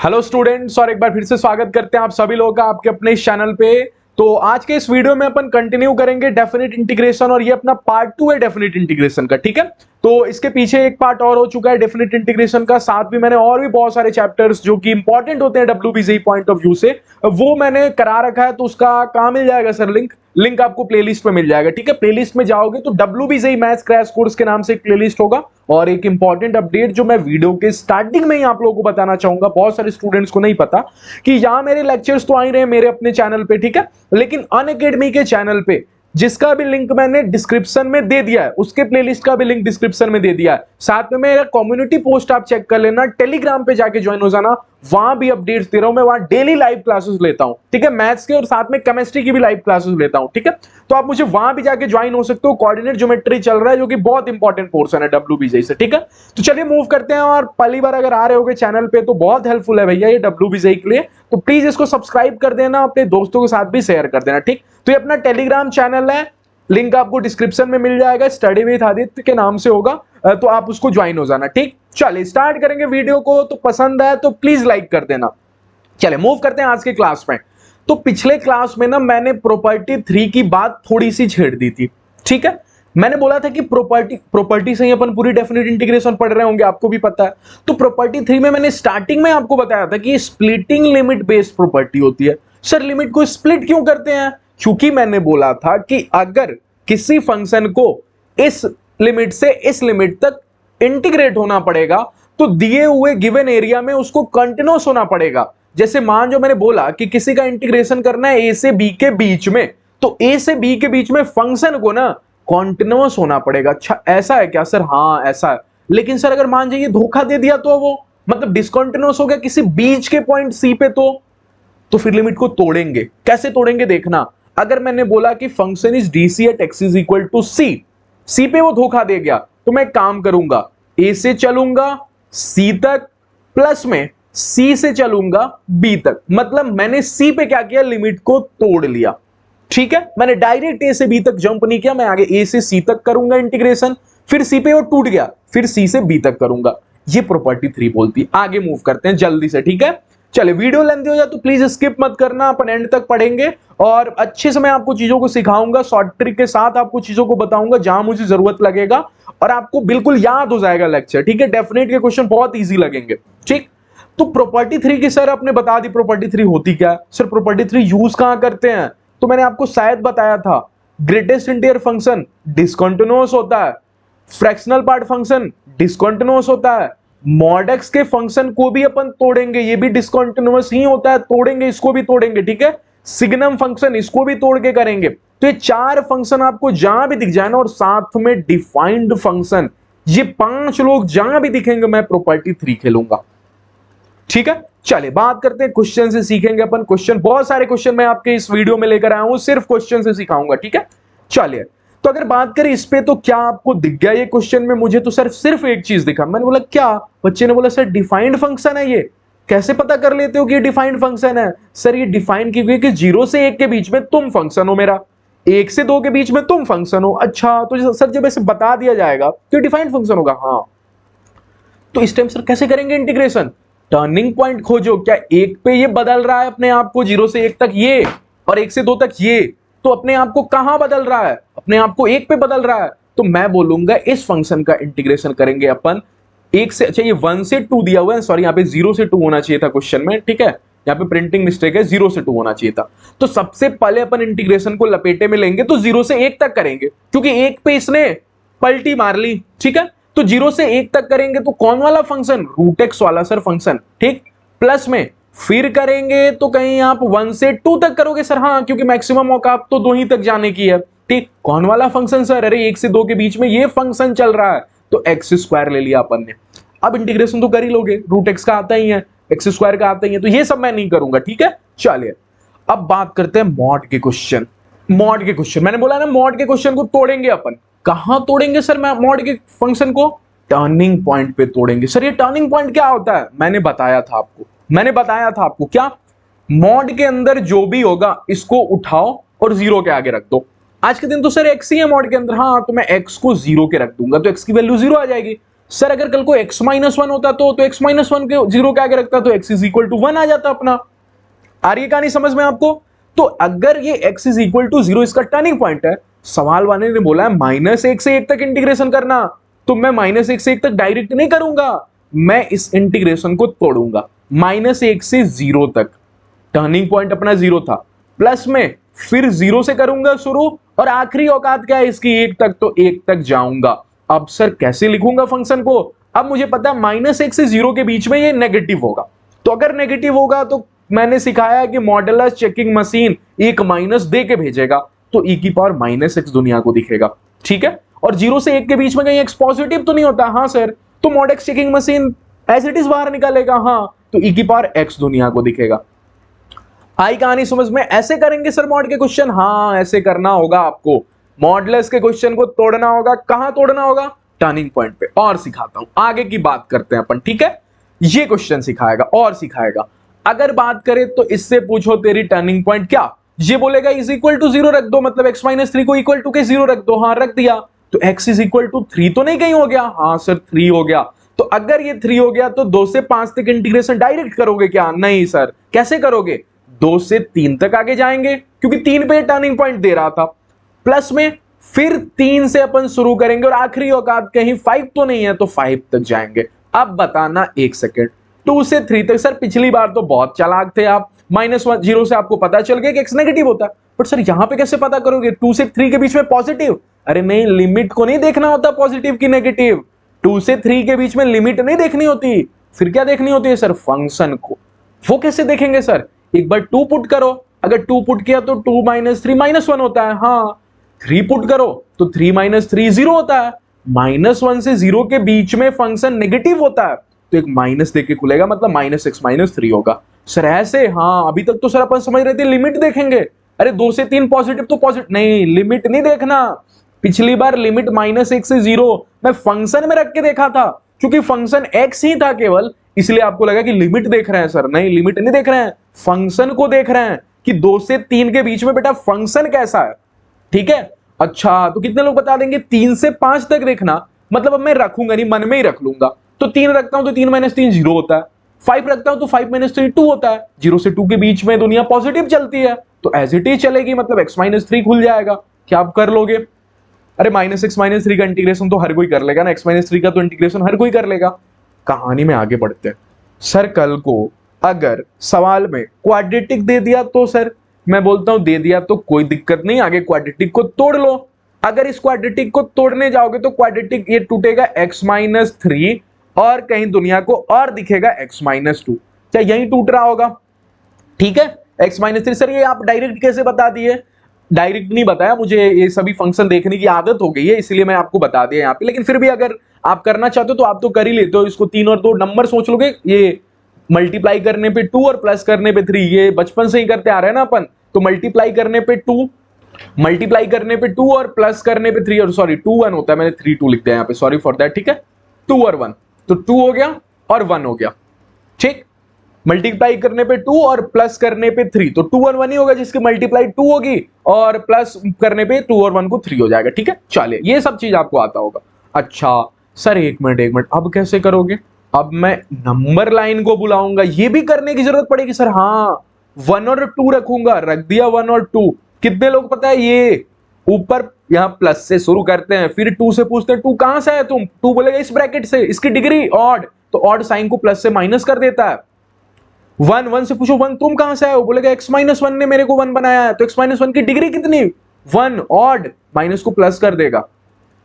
Hello students, और एक बार फिर से स्वागत करते हैं आप सभी लोगों का आपके अपने इस चैनल पे। तो आज के इस वीडियो में अपन कंटिन्यू करेंगे डेफिनेट इंटीग्रेशन, और ये अपना पार्ट 2 है डेफिनेट इंटीग्रेशन का। ठीक है, तो इसके पीछे एक पार्ट और हो चुका है डेफिनेट इंटीग्रेशन का, साथ में मैंने और भी बहुत सारे चैप्टर्स जो कि इंपॉर्टेंट होते हैं डब्ल्यूबीजेई पॉइंट ऑफ व्यू से, वो मैंने करा रखा है। तो उसका कहां मिल जाएगा सर? लिंक आपको प्लेलिस्ट में मिल जाएगा। ठीक है, प्लेलिस्ट में जाओगे तो डब्ल्यूबीजेई मैथ्स क्रैश कोर्स के नाम से एक प्लेलिस्ट होगा। और एक इंपॉर्टेंट अपडेट जो मैं वीडियो के स्टार्टिंग में ही आप लोगों को बताना चाहूंगा, बहुत सारे स्टूडेंट्स को नहीं पता कि यहां मेरे लेक्चर्स तो आ ही रहे हैं मेरे अपने चैनल पे, ठीक है, लेकिन अनअकैडमी के चैनल पे जिसका भी लिंक मैंने डिस्क्रिप्शन में दे दिया है, उसके प्लेलिस्ट का भी लिंक डिस्क्रिप्शन में दे दिया है। साथ में मेरा कम्युनिटी पोस्ट आप चेक कर लेना, टेलीग्राम पे जाके ज्वाइन हो जाना, वहां भी अपडेट्स दे रहा हूं मैं, वहां डेली लाइव क्लासेस लेता हूं। ठीक है, मैथ्स के और साथ में केमिस्ट्री की भी लाइव क्लासेस लेता हूं। ठीक है, तो आप मुझे वहां भी जाके ज्वाइन हो सकते हो। कोऑर्डिनेट ज्योमेट्री चल रहा है जो कि बहुत इंपॉर्टेंट पोर्शन है डब्ल्यूबीजेई से। ठीक है, तो चलिए मूव करते हैं। और पहली बार अगर आ रहे होगे चैनल पे तो बहुत हेल्पफुल है भैया ये डब्ल्यूबीजेई के लिए, तो प्लीज इसको सब्सक्राइब कर देना, अपने दोस्तों के साथ भी शेयर कर देना। ठीक, तो ये अपना टेलीग्राम चैनल है, लिंक आपको डिस्क्रिप्शन में मिल जाएगा, स्टडी विद आदित्य के नाम से होगा, तो आप उसको ज्वाइन हो जाना। ठीक, चलिए स्टार्ट करेंगे वीडियो को। तो पसंद आए तो प्लीज लाइक कर देना। चलिए मूव करते हैं आज के क्लास में। तो पिछले क्लास में ना मैंने प्रॉपर्टी 3 की बात थोड़ी सी छेड़ दी थी। ठीक है, मैंने बोला था कि प्रॉपर्टी से ही अपन पूरी डेफिनेट इंटीग्रेशन पढ़ रहे होंगे, आपको भी पता है। तो प्रॉपर्टी 3 में मैंने स्टार्टिंग में आपको बताया था कि स्प्लिटिंग लिमिट बेस्ड प्रॉपर्टी होती है। सर लिमिट को स्प्लिट क्यों करते हैं? क्योंकि मैंने बोला था कि अगर किसी फंक्शन को इस लिमिट से इस लिमिट तक इंटीग्रेट होना पड़ेगा तो दिए हुए गिवन एरिया में उसको कंटिन्यूअस होना पड़ेगा। जैसे मान जो मैंने बोला कि किसी का इंटीग्रेशन करना है ए से बी के बीच में, तो ए से बी के बीच में फंक्शन को ना कंटिन्यूअस होना पड़ेगा। अच्छा ऐसा है क्या सर? हाँ ऐसा है। लेकिन सर अगर मान जाइए धोखा दे दिया तो वो मतलब डिसकंटिन्यूअस हो गया किसी बीच के पॉइंट सी पे, तो फिर लिमिट को तोड़ेंगे। कैसे तोड़ेंगे देखना। अगर मैंने बोला कि function is DC at x is equal to C, C पे वो धोखा दे गया, तो मैं काम करूंगा ए से चलूंगा सी तक, प्लस में सी से चलूंगा बी तक। मतलब मैंने सी पे क्या किया? लिमिट को तोड़ लिया। ठीक है, मैंने डायरेक्ट ए से बी तक जंप नहीं किया, मैं आगे ए से सी तक करूंगा इंटीग्रेशन, फिर सी पे वो टूट गया, फिर सी से बी तक करूंगा। ये प्रॉपर्टी 3 बोलती है। आगे मूव करते हैं जल्दी से। ठीक है, चले वीडियो लेंथी हो जाए तो प्लीज स्किप मत करना, अपन एंड तक पढ़ेंगे और अच्छे से मैं आपको चीजों को सिखाऊंगा, शॉर्ट ट्रिक के साथ आपको चीजों को बताऊंगा जहां मुझे जरूरत लगेगा, और आपको बिल्कुल याद हो जाएगा लेक्चर। ठीक है, डेफिनेट के क्वेश्चन बहुत इजी लगेंगे। ठीक, तो प्रॉपर्टी 3 की सर आपने बता दी प्रॉपर्टी 3 होती क्या है। सर प्रॉपर्टी 3 यूज कहां करते हैं? तो मैंने आपको शायद बताया था, ग्रेटेस्ट इंटीजर फंक्शन डिसकंटिन्यूअस होता है, फ्रैक्शनल पार्ट फंक्शन डिसकंटिन्यूअस होता है, मॉड एक्स के फंक्शन को भी अपन तोड़ेंगे, ये भी डिसकंटिन्यूअस ही होता है, तोड़ेंगे, इसको भी तोड़ेंगे। ठीक है, सिग्नम फंक्शन इसको भी तोड़ के करेंगे। तो ये 4 फंक्शन आपको जहां भी दिख जाए ना, और साथ में डिफाइंड फंक्शन, ये 5 लोग जहां भी दिखेंगे मैं प्रॉपर्टी 3 खेलूंगा। ठीक है, चलिए बात करते हैं क्वेश्चन से, सीखेंगे अपन क्वेश्चन। बहुत सारे क्वेश्चन मैं आपके इस वीडियो में लेकर आया हूं, सिर्फ क्वेश्चन से सिखाऊंगा। ठीक है, चलिए तो अगर बात करें इस पे, तो क्या आपको दिख गया ये क्वेश्चन में? मुझे तो सर सिर्फ एक चीज दिखा। मैंने बोला क्या? बच्चे ने बोला सर डिफाइंड फंक्शन है ये। कैसे पता कर लेते हो कि ये डिफाइंड फंक्शन है? सर ये डिफाइन की हुई कि 0 से 1 के बीच में तुम फंक्शन हो मेरा, 1 से 2 के बीच में तुम फंक्शन हो। अच्छा तो सर जब ऐसे बता दिया जाएगा तो डिफाइंड फंक्शन होगा। हाँ, तो इस टाइम सर कैसे करेंगे इंटीग्रेशन? टर्निंग पॉइंट खोजो। क्या 1 पे ये बदल रहा है अपने आप को 0 से 1 तक ये, और 1 से 2 तक ये, तो अपने आप को कहां बदल रहा है? अपने आप को 1 पे बदल रहा है। तो मैं बोलूंगा इस फंक्शन का इंटीग्रेशन करेंगे अपन 1 से, अच्छा ये 1 से 2 दिया हुआ है, सॉरी यहाँ पे 0 से 2 होना चाहिए था क्वेश्चन में। ठीक है, यहाँ पे प्रिंटिंग मिस्टेक है, 0 से 2 होना चाहिए था। तो सबसे पहले अपन इंटीग्रेशन को लपेटे में लेंगे तो 0 से 1 तक करेंगे, क्योंकि 1 पे इसने पलटी मार ली। ठीक है, तो 0 से 1 तक करेंगे तो कौन वाला फंक्शन? रूट एक्स वाला सर फंक्शन। ठीक, प्लस में फिर करेंगे तो कहीं आप 1 से 2 तक करोगे सर। हाँ, क्योंकि मैक्सिमम औकात तो 2 ही तक जाने की है। ठीक, कौन वाला फंक्शन सर? अरे 1 से 2 के बीच में ये फंक्शन चल रहा है, तो एक्स स्क्वायर ले लिया अपन ने। अब इंटीग्रेशन तो कर ही लोगे, रूट एक्स का आता ही है, एक्स स्क्वायर का आता ही है, तो ये सब मैं नहीं करूंगा। ठीक है, चलिए अब बात करते हैं मॉड के क्वेश्चन। मॉड के क्वेश्चन मैंने बोला ना, मॉड के क्वेश्चन को तोड़ेंगे अपन। कहां तोड़ेंगे सर मैं मॉड के फंक्शन को? टर्निंग पॉइंट पे तोड़ेंगे। सर ये टर्निंग पॉइंट क्या होता है? मैंने बताया था आपको क्या? मॉड के अंदर जो भी होगा इसको उठाओ और 0 के आगे रख दो। आज के दिन तो सर एक्स ही है मॉड के अंदर। हाँ, तो मैं एक्स को 0 के रख दूंगा तो एक्स की वैल्यू 0 आ जाएगी। सर अगर कल को x-1 होता तो x-1 के 0 के आगे रखता तो x इज इक्वल टू 1 आ जाता अपना। आ रही है कहानी समझ में आपको? तो अगर ये x इज इक्वल टू 0 इसका टर्निंग पॉइंट है, सवाल वाले ने बोला है -1 से 1 तक इंटीग्रेशन करना, तो मैं -1 से 1 तक डायरेक्ट नहीं करूंगा, मैं इस इंटीग्रेशन को तोड़ूंगा। -1 से 0 तक टर्निंग पॉइंट अपना 0 था, प्लस में फिर 0 से करूंगा शुरू, और आखिरी औकात क्या है इसकी 1 तक, तो 1 तक जाऊंगा। अब सर कैसे लिखूंगा फंक्शन को? अब मुझे पता है -1 से 0 के बीच में ये नेगेटिव होगा, तो अगर नेगेटिव होगा तो मैंने सिखाया कि मॉडुलस चेकिंग मशीन एक माइनस दे के भेजेगा, तो e की पावर -x दुनिया को दिखेगा, ठीक है। और 0 से 1 के बीच में कहीं x पॉजिटिव तो नहीं होता, हाँ सर, तो mod x checking machine as it is बाहर निकालेगा, हाँ, तो e की पावर x दुनिया को दिखेगा। आई कहानी समझ में? ऐसे करेंगे सर मॉड के क्वेश्चन? हाँ ऐसे करना होगा आपको, मॉडुलस के क्वेश्चन को तोड़ना होगा। कहां तोड़ना होगा? टर्निंग पॉइंट पे। और सिखाता हूं, आगे की बात करते हैं अपन, ठीक है। ये क्वेश्चन सिखाएगा और सिखाएगा। अगर बात करें तो इससे पूछो तेरी टर्निंग पॉइंट क्या, ये बोलेगा इज इक्वल टू 0 रख दो, मतलब x-3 को इक्वल टू के 0 रख दो, हाँ रख दिया, तो x इज इक्वल टू 3 तो नहीं कहीं हो गया, हाँ सर 3 हो गया। तो अगर ये 3 हो गया तो 2 से 5 तक इंटीग्रेशन डायरेक्ट करोगे क्या? नहीं सर, कैसे करोगे? 2 से 3 तक आगे जाएंगे, क्योंकि 3 पे टर्निंग पॉइंट दे रहा था, प्लस में फिर 3 से अपन शुरू करेंगे और आखिरी औकात कहीं 5 तो नहीं है, तो 5 तक जाएंगे। अब बताना 1 सेकेंड, 2 से 3 तक। सर पिछली बार तो बहुत चालाक थे आप, -0 से आपको पता चल गया कि x नेगेटिव होता है, बट सर यहां पे कैसे पता करोगे? 2 से 3 के बीच में पॉजिटिव, अरे नहीं, लिमिट को नहीं देखना होता पॉजिटिव की नेगेटिव, 2 से 3 के बीच में लिमिट नहीं देखनी होती, फिर क्या देखनी होती है सर? फंक्शन को। वो कैसे देखेंगे सर? एक बार 2 पुट करो, अगर 2 पुट किया तो 2 - 3 -1 होता है, हाँ 3 पुट करो तो 3 - 3 0 होता है, -1 से 0 के बीच में फंक्शन नेगेटिव होता है, तो एक माइनस देके खुलेगा, मतलब -x - 3 होगा। सर ऐसे? हाँ, अभी तक तो सर अपन समझ रहे थे लिमिट देखेंगे, अरे 2 से 3 पॉजिटिव तो पॉजिटिव, नहीं लिमिट नहीं देखना। पिछली बार लिमिट -1 से 0 मैं फंक्शन में रख के देखा था, क्योंकि फंक्शन x ही था केवल, इसलिए आपको लगा कि लिमिट देख रहे हैं सर, नहीं लिमिट नहीं देख रहे हैं, फंक्शन को देख रहे हैं कि 2 से 3 के बीच में बेटा फंक्शन कैसा है, ठीक है। अच्छा, तो कितने लोग बता देंगे? 3 से 5 तक देखना, मतलब अब मैं रखूंगा नहीं, मन में ही रख लूंगा, तो 3 रखता हूं तो 3 - 3 0 होता है, 5 रखता हूं तो 5 - 3 2 होता है, 0 से 2 के बीच में दुनिया पॉजिटिव चलती है, तो एज इट इज चलेगी, मतलब x - 3 खुल जाएगा। क्या आप कर लोगे? अरे -x - 3 का इंटीग्रेशन तो हर कोई कर लेगा ना, x - 3 का तो इंटीग्रेशन हर कोई कर लेगा। कहानी में आगे बढ़ते हैं। सर कल को अगर सवाल में क्वाड्रेटिक दे दिया तो सर मैं बोलता हूं दे दिया तो कोई दिक्कत नहीं, आगे क्वाड्रेटिक को तोड़ लो। अगर इस क्वाड्रेटिक को तोड़ने जाओगे तो क्वाड्रेटिक ये टूटेगा x - 3 और कहीं दुनिया को और दिखेगा x - 2, क्या यही टूट रहा होगा? ठीक है, x - 3। सर ये आप डायरेक्ट कैसे बता दिए? डायरेक्ट नहीं बताया, मुझे ये सभी फंक्शन देखने की आदत हो गई है, इसलिए मैं आपको बता दिया यहाँ पे, लेकिन फिर भी अगर आप करना चाहते हो तो आप तो कर ही लेते हो इसको। 3 और 2 नंबर सोच लोगे, ये मल्टीप्लाई करने पे 2 और प्लस करने पे 3, ये बचपन से ही करते आ रहे हैं ना अपन, तो मल्टीप्लाई करने पे 2, मल्टीप्लाई करने पे 2 और प्लस करने पे 3, और सॉरी 2 1 होता है, मैंने 3 2 लिख दिया यहाँ पे, सॉरी फॉर दैट, ठीक है। 2 और 1, तो 2 हो गया और 1 हो गया, ठीक। मल्टीप्लाई करने पे 2 और प्लस करने पे 3, तो 2 और 1 ही होगा, जिसकी मल्टीप्लाई 2 होगी और प्लस करने पे 2 और 1 को 3 हो जाएगा, ठीक है। चलिए ये सब चीज आपको आता होगा। अच्छा सर एक मिनट, अब कैसे करोगे? अब मैं नंबर लाइन को बुलाऊंगा, ये भी करने की जरूरत पड़ेगी सर? हाँ, 1 और 2 रखूंगा, रख दिया 1 और 2। कितने लोग पता है ये ऊपर यहां प्लस से शुरू करते हैं, फिर 2 से पूछते हैं 2 कहां से है तुम, 2 बोलेगा इस ब्रैकेट से, इसकी डिग्री ऑड, तो ऑड साइन को प्लस से माइनस कर देता है। 1 से पूछो 1 तुम कहां से आए हो, बोलेगा x - 1 ने मेरे को 1 बनाया है, तो x - 1 की डिग्री कितनी? 1, ऑड, माइनस को प्लस कर देगा।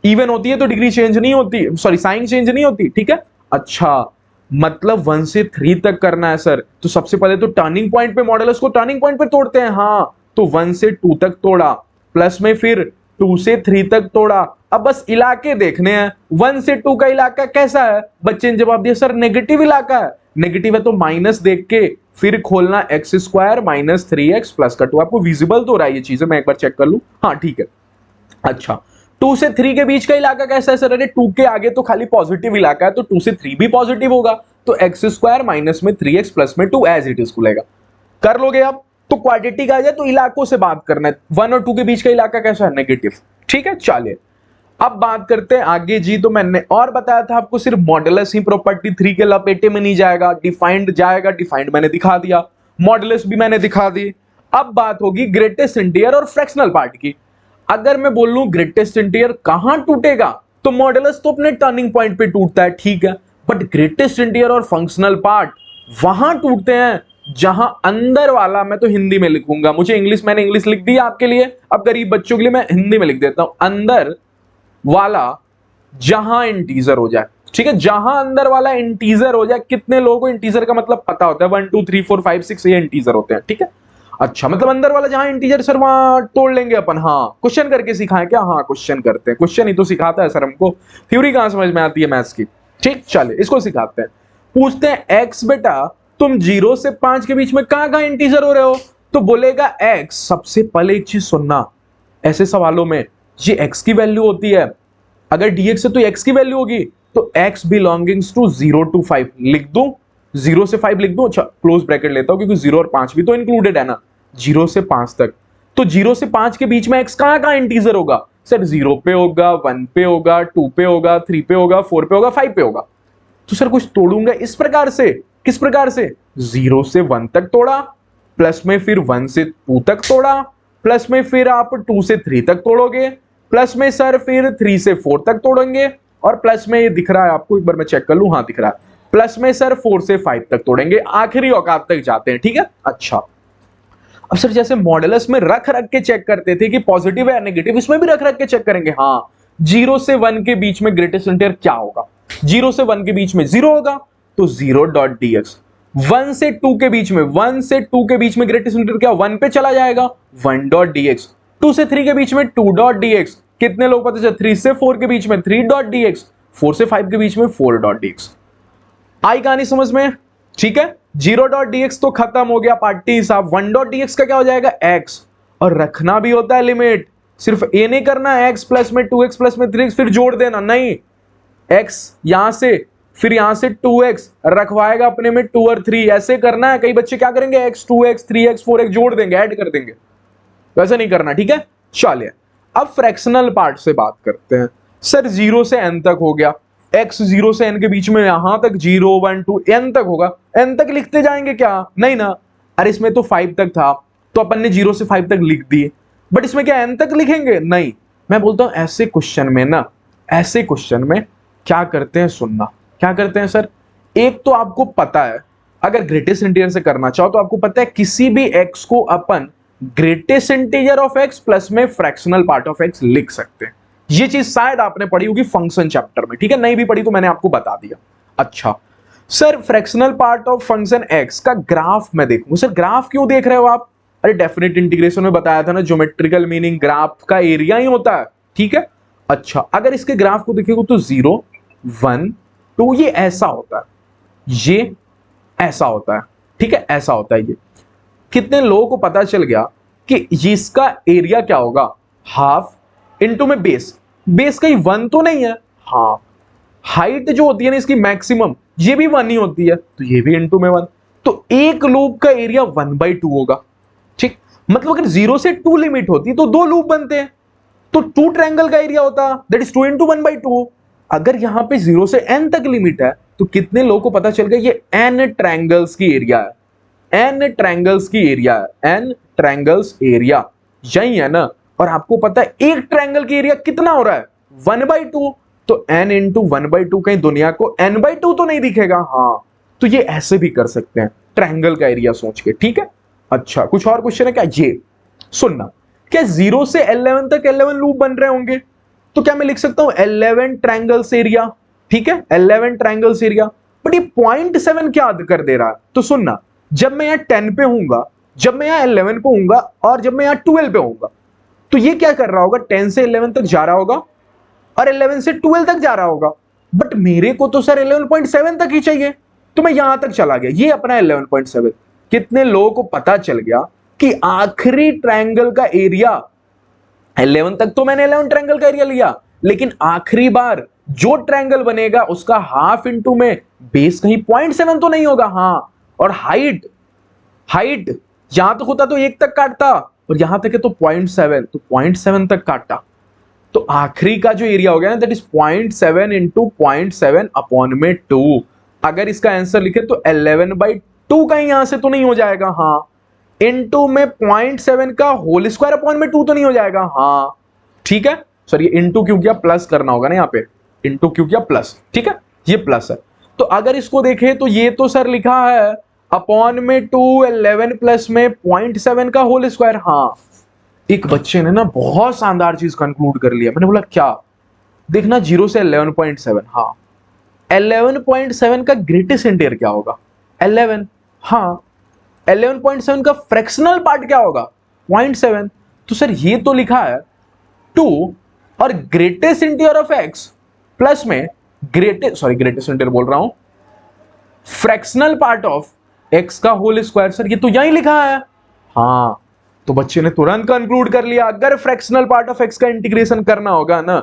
इवन होती है तो डिग्री चेंज नहीं होती, सॉरी साइन चेंज नहीं होती, ठीक है। अच्छा मतलब 1 से 3 तक करना है सर, तो सबसे पहले तो टर्निंग पॉइंट पे मॉडुलस को टर्निंग पॉइंट पे तोड़ते हैं, हाँ, तो 1 से 2 तक तोड़ा, प्लस में फिर 2 से 3 तक तोड़ा। अब बस इलाके देखने हैं, 1 से 2 का इलाका कैसा है? बच्चे ने जवाब दिया सर नेगेटिव इलाका है। नेगेटिव है तो माइनस देख के फिर खोलना x² - 3x प्लस का 2। आपको विजिबल तो हो रहा है ये चीजें, मैं एक बार चेक कर लूं, हाँ ठीक है। अच्छा 2 से 3 के बीच का इलाका कैसा है सर? अरे 2 के आगे तो खाली पॉजिटिव इलाका है, तो 2 से 3 भी पॉजिटिव होगा, तो x² माइनस में 3x प्लस में 2 एज इट इज खुलेगा। कर लोगे आप? तो क्वाड्रेटिक आ जाए तो इलाकों से बात करना है, 1 और 2 के बीच का इलाका कैसा है? नेगेटिव, ठीक है। चलिए अब बात करते हैं आगे जी। तो मैंने और बताया था आपको सिर्फ मॉडुलस ही प्रॉपर्टी 3 के लपेटे में नहीं जाएगा, डिफाइंड जाएगा। डिफाइंड मैंने दिखा दिया, मॉडुलस भी मैंने दिखा दी। अब बात होगी ग्रेटेस्ट इंटीजर और फ्रैक्शनल पार्ट की। अगर मैं बोल लूं ग्रेटेस्ट इंटीजर कहां टूटेगा, तो मॉडुलस तो अपने टर्निंग पॉइंट पे टूटता है, ठीक है, बट ग्रेटेस्ट इंटीजर और फंक्शनल पार्ट वहां टूटते हैं जहां अंदर वाला, मैं तो हिंदी में लिखूंगा, मुझे इंग्लिश, मैंने इंग्लिश लिख दी आपके लिए, अब गरीब बच्चों के लिए मैं हिंदी में लिख देता हूं, अंदर वाला जहां इंटीजर हो जाए, ठीक है, जहां अंदर वाला इंटीजर हो जाए। कितने लोगों को इंटीजर का मतलब पता होता है? 1 2 3 4 5 6 ये इंटीजर होते हैं, ठीक है। अच्छा, मतलब अंदर वाला जहां इंटीजर, सर वहां तोड़ लेंगे अपन? हाँ, क्वेश्चन करके सिखाएं क्या? हाँ, क्वेश्चन करते हैं, क्वेश्चन ही तो सिखाता है सर हमको, थ्योरी कहां समझ में आती है मैथ्स की। ठीक, चले इसको सिखाते हैं। पूछते हैं एक्स बेटा तुम 0 से 5 के बीच में कहां कहां इंटीजर हो रहे हो? तो बोलेगा एक्स। सबसे पहले एक चीज सुनना, ऐसे सवालों में ये एक्स की वैल्यू होती है, अगर dx है तो x की वैल्यू होगी, तो x बिलोंगिंग्स टू 0 to 5 लिख दूं, 0 से 5 लिख दूं। अच्छा, क्लोज ब्रैकेट लेता हूं क्योंकि 0 और 5 भी तो इंक्लूडेड है ना, 0 से 5 तक। तो 0 से 5 के बीच में x कहां कहां इंटीजर होगा? सर 0 पे होगा, 1 पे होगा, 2 पे होगा, 3 पे होगा, 4 पे होगा, 5 पे होगा। तो सर कुछ तोड़ूंगा इस प्रकार से, किस प्रकार से? 0 से 1 तक तोड़ा, प्लस में फिर 1 से 2 तक तोड़ा, प्लस में फिर आप 2 से 3 तक तोड़ोगे, प्लस में सर फिर 3 से 4 तक तोड़ेंगे, और प्लस में ये दिख रहा है आपको, एक बार मैं चेक कर लूं, हाँ दिख रहा है, प्लस में सर 4 से 5 तक तोड़ेंगे, आखिरी औकात तक जाते हैं, ठीक है। अच्छा, अब सर जैसे मॉडुलस में रख रख के चेक करते थे कि पॉजिटिव है या नेगेटिव, इसमें भी रख रख के चेक करेंगे। हाँ, 0 से 1 के बीच में ग्रेटेस्ट इंटीजर क्या होगा? 0 से 1 के बीच में 0 होगा, तो 0.dx। 1 से 2 के बीच में, 1 से 2 के बीच में ग्रेटेस्ट इंटीजर क्या 1 पे चला जाएगा, 1.dx। 2 से 3 के बीच में 2.dx। कितने लोग पता चले? 3 से 4 के बीच में 3.dx, 4 से 5 के बीच में 4.dx। आई कहानी समझ में? ठीक है, 0.dx तो खत्म हो गया पार्टी साहब। 1.dx का क्या हो जाएगा? x। और रखना भी होता है लिमिट, सिर्फ ए नहीं करना, x प्लस में 2x प्लस में 3x फिर जोड़ देना, नहीं, x यहां से फिर यहां से 2x रखवाएगा अपने में 2 और 3, ऐसे करना है। कई बच्चे क्या करेंगे, x 2x 3x 4x जोड़ देंगे, ऐड कर देंगे, वैसे नहीं करना, ठीक है। चलिए अब फ्रैक्शनल पार्ट से बात करते हैं। सर 0 से n तक हो गया, x 0 से n के बीच में यहां तक 0 1 2 n तक होगा, n तक लिखते जाएंगे क्या? नहीं ना, अरे इसमें तो 5 तक था तो अपन ने 0 से 5 तक लिख दिए, बट इसमें क्या n तक लिखेंगे? नहीं। मैं बोलता हूं ऐसे क्वेश्चन में ना, ऐसे क्वेश्चन में क्या करते हैं, सुनना क्या करते हैं सर। एक तो आपको पता है, अगर ग्रेटेस्ट इंटीजर से करना चाहो तो आपको पता है किसी भी x को अपन greatest integer of x plus में फ्रैक्शनल पार्ट ऑफ x लिख सकते हैं। ये चीज शायद आपने पढ़ी होगी फंक्शन चैप्टर में, ठीक है, नहीं भी पढ़ी तो मैंने आपको बता दिया। अच्छा sir, fractional part of function x का ग्राफ मैं देखूं, सर ग्राफ क्यों देख रहे हो आप? अरे डेफिनेट इंटीग्रेशन में बताया था ना, ज्योमेट्रिकल मीनिंग ग्राफ का एरिया ही होता है, ठीक है। अच्छा, अगर इसके ग्राफ को देखिएगा तो 0 1 2 ये ऐसा होता है, ये ऐसा होता है, ठीक है, ऐसा होता है। ये कितने लोगों को पता चल गया कि इसका एरिया क्या होगा? हाफ इंटू में बेस, बेस कहीं 1 तो नहीं है, हाँ, हाइट जो होती है ना इसकी मैक्सिमम, ये भी 1 ही होती है, तो ये भी इंटू में 1, तो एक लूप का एरिया 1/2 होगा, ठीक। मतलब अगर 0 से 2 लिमिट होती तो 2 लूप बनते हैं, तो 2 ट्रायंगल का एरिया होता, दैट इज 2 इंटू 1/2। अगर यहां पे 0 से n तक लिमिट है तो कितने लोगों को पता चल गया ये n ट्रायंगल्स की एरिया है, n ट्रायंगल्स की एरिया है, n ट्रायंगल्स एरिया यही है ना। और आपको पता है एक ट्रायंगल की एरिया कितना हो रहा है? 1/2, तो n इंटू 1/2 कहीं दुनिया को n/2 तो नहीं दिखेगा, हाँ, तो ये ऐसे भी कर सकते हैं ट्रायंगल का एरिया सोच के, ठीक है। अच्छा, कुछ और क्वेश्चन है क्या? ये सुनना, क्या 0 से 11 तक 11 लूप बन रहे होंगे? तो क्या मैं लिख सकता हूं 11 ट्रायंगल्स एरिया, ठीक है, 11 ट्रायंगल्स एरिया, बट ये 0.7 क्या कर दे रहा है? तो सुनना, जब मैं यहां 10 पे हूंगा, जब मैं यहां 11 पे हूंगा, और जब मैं यहां 12 पे हूंगा, तो ये क्या कर रहा होगा? 10 से 11 तक जा रहा होगा और 11 से 12 तक जा रहा होगा, बट मेरे को तो सर 11.7 तक ही चाहिए, तो मैं यहां तक चला गया, ये अपना 11.7। कितने लोगों को पता चल गया कि आखिरी ट्रायंगल का एरिया 11 तक तो मैंने 11 ट्रायंगल का एरिया लिया, लेकिन आखिरी बार जो ट्रायंगल बनेगा उसका हाफ इंटू में बेस कहीं 0.7 तो नहीं होगा, हाँ, और हाइट यहां तक होता तो 1 तक काटता, और यहां तक है तो 0.7, तो 0.7 तक काटा। तो आखिरी का जो एरिया हो गया ना दैट इज 0.7 इंटू 0.7 अपॉन में 2। अगर इसका आंसर लिखे तो 11/2 कहीं यहां से तो नहीं हो जाएगा, हाँ। इनटू में 0.7 का होल स्क्वायर अपॉन में 2 तो नहीं हो जाएगा, हाँ ठीक है। सर ये इनटू क्यों किया, प्लस करना होगा ना यहाँ पे, इनटू क्यों किया प्लस, ठीक है ये प्लस है। तो अगर इसको देखें तो ये तो सर लिखा है अपॉन में 2 11 प्लस में 0.7 का होल स्क्वायर, हाँ। एक बच्चे ने ना बहुत शानदार चीज कंक्लूड कर लिया, मैंने बोला क्या, देखना 0 से 11.7, हाँ 11.7 का ग्रेटेस्ट इंटीजर क्या होगा, 11, हाँ 11.7 का फ्रैक्शनल पार्ट क्या होगा, 0.7। तो सर ये तो लिखा है 2 और greatest integer of x plus में ग्रेटेस्ट इंटीजर बोल रहा हूं, फ्रैक्शनल पार्ट ऑफ x का होल स्क्वायर, सर ये तो यही लिखा है, हाँ। तो बच्चे ने तुरंत कंक्लूड कर लिया अगर फ्रैक्शनल पार्ट ऑफ x का इंटीग्रेशन करना होगा ना,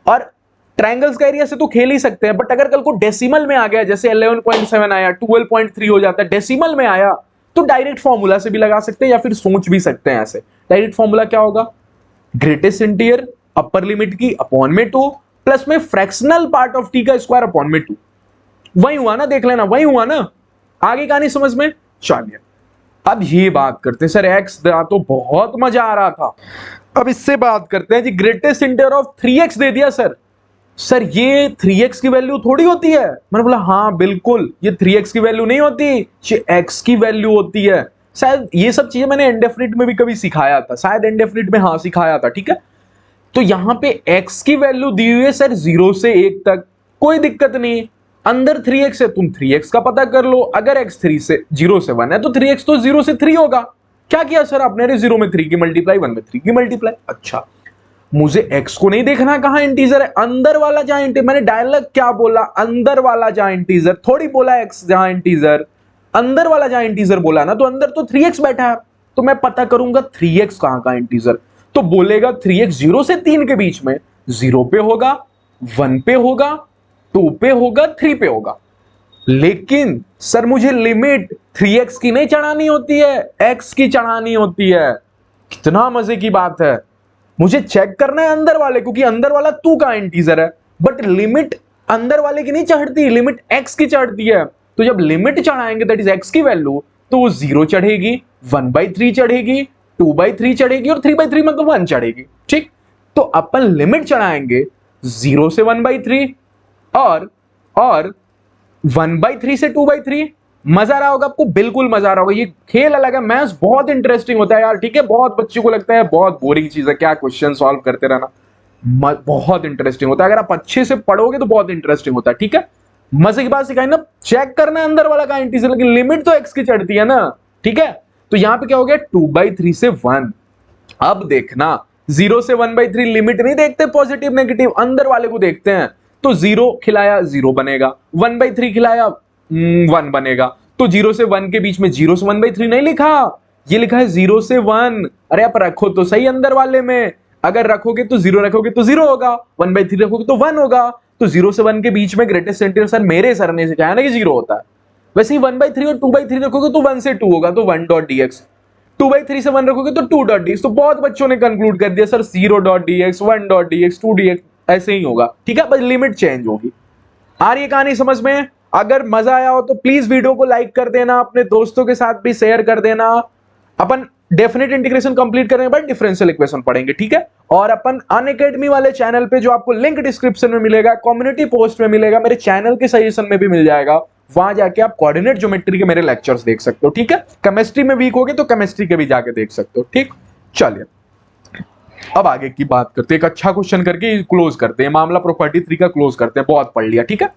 और ट्रायंगल्स का एरिया से तो खेल ही सकते हैं, बट अगर कल को डेसिमल में आ गया, जैसे 11.7 आया 12.3 हो जाता है, डेसिमल में आया तो डायरेक्ट फॉर्मूला से भी लगा सकते हैं या फिर सोच भी सकते हैं ऐसे। डायरेक्ट फॉर्मूला क्या होगा, ग्रेटेस्ट इंटीजर अपर लिमिट की अपॉन में 2 प्लस में फ्रैक्शनल पार्ट ऑफ t का स्क्वायर अपॉन में 2। वही हुआ ना, देख लेना वही हुआ ना, आगे का नहीं समझ में। चलिए अब ये बात करते हैं, सर x तो बहुत मजा आ रहा था, अब इससे बात करते हैं जी, ग्रेटेस्ट इंटीजर ऑफ 3x दे दिया सर ये 3x की वैल्यू थोड़ी होती है, मैंने बोला हाँ बिल्कुल ये 3x की वैल्यू नहीं होती, ये x की वैल्यू होती है। शायद ये सब चीजें मैंने इंडेफिनिट में भी कभी सिखाया था, शायद इंडेफिनिट में हाँ सिखाया था, ठीक है। तो यहां पे x की वैल्यू दी हुई है सर 0 से 1 तक, कोई दिक्कत नहीं, अंदर 3x है, तुम 3x का पता कर लो, अगर x 0 से 1 है तो 3x तो 0 से 3 होगा। क्या किया सर आपने, 0 में 3 की मल्टीप्लाई, 1 में 3 की मल्टीप्लाई। अच्छा मुझे x को नहीं देखना कहां इंटीजर है, अंदर वाला जहां इंटीजर, मैंने डायलॉग क्या बोला, अंदर वाला जहां इंटीजर, थोड़ी बोला x जहां इंटीजर, अंदर वाला जहां इंटीजर बोला ना, तो अंदर तो 3x बैठा है, तो मैं पता करूंगा 3x कहां का इंटीजर, तो बोलेगा 3x 0 से 3 के बीच में 0 पे होगा, 1 पे होगा, 2 पे होगा, 3 पे होगा। लेकिन सर मुझे लिमिट 3x की नहीं चढ़ानी होती है, x की चढ़ानी होती है। कितना मजे की बात है, मुझे चेक करना है अंदर वाले, क्योंकि अंदर वाला 2 का इंटीजर है, बट लिमिट अंदर वाले की नहीं चढ़ती, लिमिट x की चढ़ती है। तो जब लिमिट चढ़ाएंगे दैट इज x की वैल्यू, तो वो 0 चढ़ेगी, 1/3 चढ़ेगी, 2/3 चढ़ेगी और 3/3 मतलब 1 चढ़ेगी, ठीक। तो अपन लिमिट चढ़ाएंगे 0 से 1/3 और 1/3 से 2/3। मजा आ रहा होगा आपको, बिल्कुल मजा आ रहा होगा, ये खेल अलग है, मैथ्स बहुत इंटरेस्टिंग होता है यार, ठीक है। बहुत बच्चों को लगता है बहुत बोरिंग चीज है, क्या क्वेश्चन सॉल्व करते रहना, बहुत इंटरेस्टिंग होता है, अगर आप अच्छे से पढ़ोगे तो बहुत इंटरेस्टिंग होता है, ठीक है। मजे की बात सिखाई ना, चेक करना अंदर वाला का इंटीजर, लेकिन लिमिट तो x की चढ़ती है ना, ठीक है। तो यहां पे क्या हो गया 2/3 से 1। अब देखना 0 से 1/3 लिमिट नहीं देखते पॉजिटिव नेगेटिव, अंदर वाले को देखते हैं। तो 0 खिलाया 0 बनेगा, 1/3 खिलाया 1 बनेगा। तो 0 से 1 के बीच में 0 से 1/3 नहीं लिखा, ये लिखा है 0 से 1। अरे आप रखो तो सही अंदर वाले में, अगर रखोगे तो 0 रखोगे तो 0 होगा, 1/3 रखोगे तो 1 होगा। तो 0 से 1 के बीच में ग्रेटेस्ट इंटीजर सर मेरे सर ने सिखाया ना कि 0 होता है। वैसे ही 1/3 और 2/3 रखोगे तो 1 से 2 होगा, तो 1.dx, 2/3 से 1 रखोगे तो 2.dx। तो बहुत बच्चों ने कंक्लूड कर दिया सर 0.dx, 1.dx, 2dx ऐसे ही होगा, ठीक है, बस लिमिट चेंज होगी। आ रही है कहानी समझ में? अगर मजा आया हो तो प्लीज वीडियो को लाइक कर देना, अपने दोस्तों के साथ भी शेयर कर देना। अपन डेफिनेट इंटीग्रेशन कंप्लीट करने के बाद डिफरेंशियल इक्वेशन पढ़ेंगे, ठीक है। और अपन अनअकैडमी वाले चैनल पे, जो आपको लिंक डिस्क्रिप्शन में मिलेगा, कम्युनिटी पोस्ट में मिलेगा, मेरे चैनल के सजेशन में भी मिल जाएगा, वहां जाके आप कोऑर्डिनेट ज्योमेट्री के मेरे लेक्चर्स देख सकते हो, ठीक है। केमिस्ट्री में वीक होगे तो केमिस्ट्री के भी जाके देख सकते हो, ठीक। चलिए अब आगे की बात करते हैं, एक अच्छा क्वेश्चन करके क्लोज करते हैं, मामला प्रॉपर्टी 3 का क्लोज करते हैं, बहुत पढ़ लिया, ठीक है।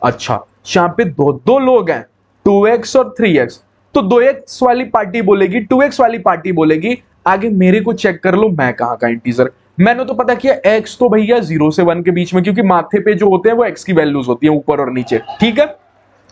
अच्छा यहाँ पे दो लोग हैं 2x और 3x, तो 2x वाली पार्टी बोलेगी, 2x वाली पार्टी बोलेगी आगे मेरे को चेक कर लो मैं कहां का इंटीजर। मैंने तो पता किया x तो भैया 0 से 1 के बीच में, क्योंकि माथे पे जो होते हैं वो x की वैल्यूज होती है ऊपर और नीचे, ठीक है।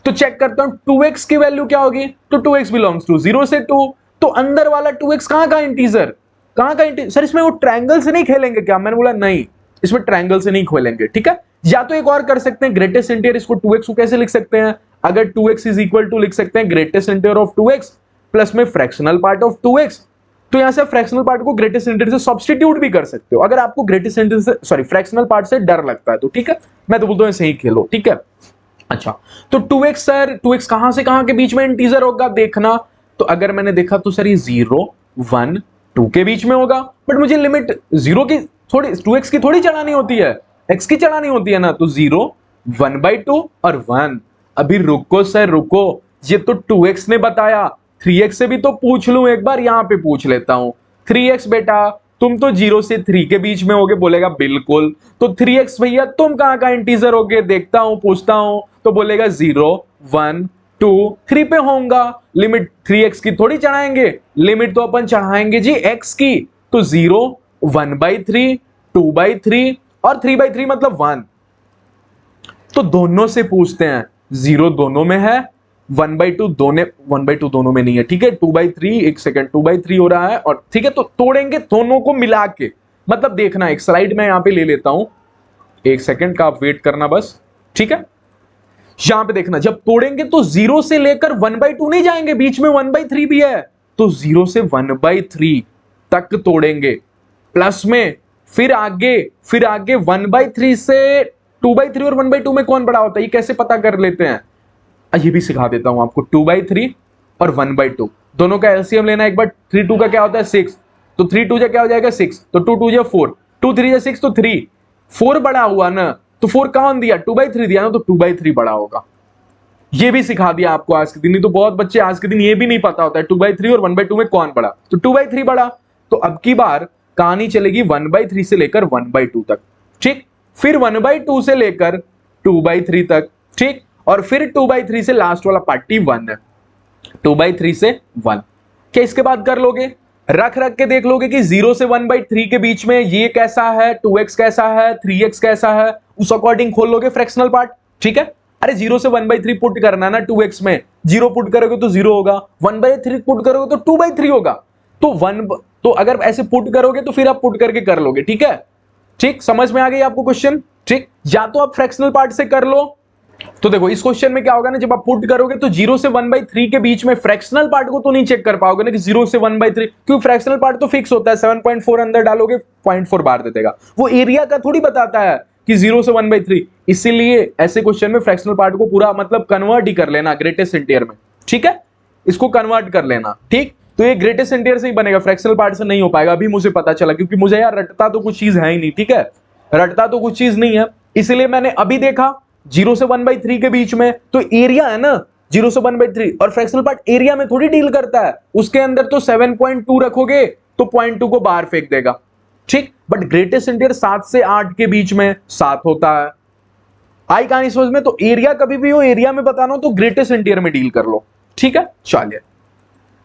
तो चेक करता हूं 2x की वैल्यू क्या होगी, तो 2x बिलोंग्स टू 0 से 2, तो अंदर वाला 2x कहां का इंटीजर, कहां का इंटीजर। सर इसमें वो ट्रायंगल से नहीं खेलेंगे क्या, मैंने बोला नहीं, इसमें ट्रायंगल से नहीं खेलेंगे, ठीक है। या तो एक और कर सकते हैं, ग्रेटेस्ट इंटीजर, इसको 2x को कैसे लिख सकते हैं, अगर 2x इज इक्वल टू लिख सकते हैं greatest integer of 2x plus में फ्रैक्शनल पार्ट ऑफ 2x तो यहां से फ्रैक्शनल पार्ट को ग्रेटेस्ट इंटीजर से सब्स्टिट्यूट भी कर सकते हो, अगर आपको ग्रेटेस्ट इंटीजर से सॉरी फ्रैक्शनल पार्ट से डर लगता है तो, ठीक है। मैं तो बोलता हूं सही खेलो, ठीक है। अच्छा, तो 2x सर, 2x कहां से कहां के बीच में इंटीजर होगा देखना। तो अगर मैंने देखा तो सर ये 0 1 2 के बीच में होगा, बट मुझे लिमिट 0 की थोड़ी 2x की थोड़ी चढ़ानी होती है, x की चढ़ानी होती है ना। तो 0 1/2 और 1। अभी रुको सर रुको, ये तो 2x ने बताया, 3x से भी तो पूछ लूं एक बार, यहां पे पूछ लेता हूं। 3x बेटा तुम तो 0 से 3 के बीच में होगे, बोलेगा बिल्कुल। तो 3x भैया तुम कहां का इंटीजर होगे देखता हूं, पूछता हूं। तो बोलेगा 0 1 2 3 पे होगा। लिमिट 3x की थोड़ी चढ़ाएंगे, लिमिट तो अपन चढ़ाएंगे जी x की। तो 0 1/3 2/3 और 3/3 मतलब 1। तो दोनों से पूछते हैं, 0 दोनों में है, 1/2 दोनों में नहीं है, ठीक है। 2/3 एक सेकंड 2/3 हो रहा है, और ठीक है। तो तोड़ेंगे दोनों को मिला के, मतलब देखना एक स्लाइड में यहां पे ले लेता हूं, एक सेकंड का आप वेट करना बस, ठीक है। यहां पे देखना, जब तोड़ेंगे तो 0 से लेकर 1/2 नहीं जाएंगे, बीच में 1/3 भी है। तो 0 से 1/3 तक तोड़ेंगे प्लस में, फिर आगे 1/3 से 2/3 और 1/2 में कौन बड़ा होता है, ये कैसे पता कर लेते हैं, ये भी सिखा देता हूं आपको। 2/3 और 1/2 दोनों का एलसीएम लेना एक बार। 3 2 का क्या होता है 6, तो 3 2 क्या हो जाएगा 6, तो 2 2 4, 2 3 6, तो 3 4 बड़ा हुआ ना, तो 4 कौन दिया 2/3 दिया ना, तो 2/3 बड़ा होगा। ये भी सिखा दिया आपको आज के दिन, नहीं तो बहुत बच्चे आज के दिन ये भी नहीं पता होता है 2/3 और 1/2 में कौन बड़ा, तो 2/3 बड़ा। तो अब की बार कहानी चलेगी 1/3 से लेकर 1/2 तक, ठीक। फिर 1/2 से लेकर 2/3 तक, ठीक। और फिर 2/3 से लास्ट वाला पार्टी 1 है, 2/3 से 1। क्या इसके बाद कर लोगे, रख के देख लोगे कि 0 से 1/3 के बीच में ये कैसा है, 2x कैसा है, 3x कैसा है, उस अकॉर्डिंग खोल लोगे फ्रैक्शनल पार्ट, ठीक है। अरे 0 से 1/3 पुट करना ना 2x में, 0 पुट करोगे तो 0 होगा, 1/3 पुट करोगे तो 2/3 होगा। तो 1, तो अगर ऐसे पुट करोगे तो फिर आप पुट करके कर लोगे, ठीक है। ठीक, समझ में आ गई आपको क्वेश्चन, ठीक। या तो आप फ्रैक्शनल पार्ट से कर लो। तो देखो इस क्वेश्चन में क्या होगा ना, जब आप पुट करोगे तो 0 से 1/3 के बीच में फ्रैक्शनल पार्ट को तो नहीं चेक कर पाओगे ना कि 0 से 1/3, क्योंकि फ्रैक्शनल पार्ट तो फिक्स होता है, 7.4 अंदर डालोगे 0.4 बाहर दे देगा, वो एरिया का थोड़ी बताता है कि 0 से 1/3। इसीलिए ऐसे क्वेश्चन में फ्रैक्शनल पार्ट को पूरा मतलब कन्वर्ट ही कर लेना ग्रेटेस्ट इंटीजर में, ठीक है। इसको कन्वर्ट कर लेना, ठीक। तो ये ग्रेटेस्ट इंटीजर से ही बनेगा, फ्रैक्शनल पार्ट से नहीं हो पाएगा, अभी मुझे पता चला, क्योंकि मुझे यार रटता तो कुछ चीज है ही नहीं, ठीक है, रटता तो कुछ चीज नहीं है। इसलिए मैंने अभी देखा 0 से 1/3 के बीच में तो एरिया है ना 0 से 1/3, और फ्रैक्शनल पार्ट एरिया में थोड़ी डील करता है, उसके अंदर तो 7.2 रखोगे तो 0.2 को बाहर फेंक देगा, ठीक। बट ग्रेटेस्ट इंटीजर 7 से 8 के बीच में 7 होता है। आई कहानी समझ में, तो एरिया कभी भी हो, एरिया में बताना हो तो ग्रेटेस्ट इंटीजर में डील कर लो, ठीक है। चलिए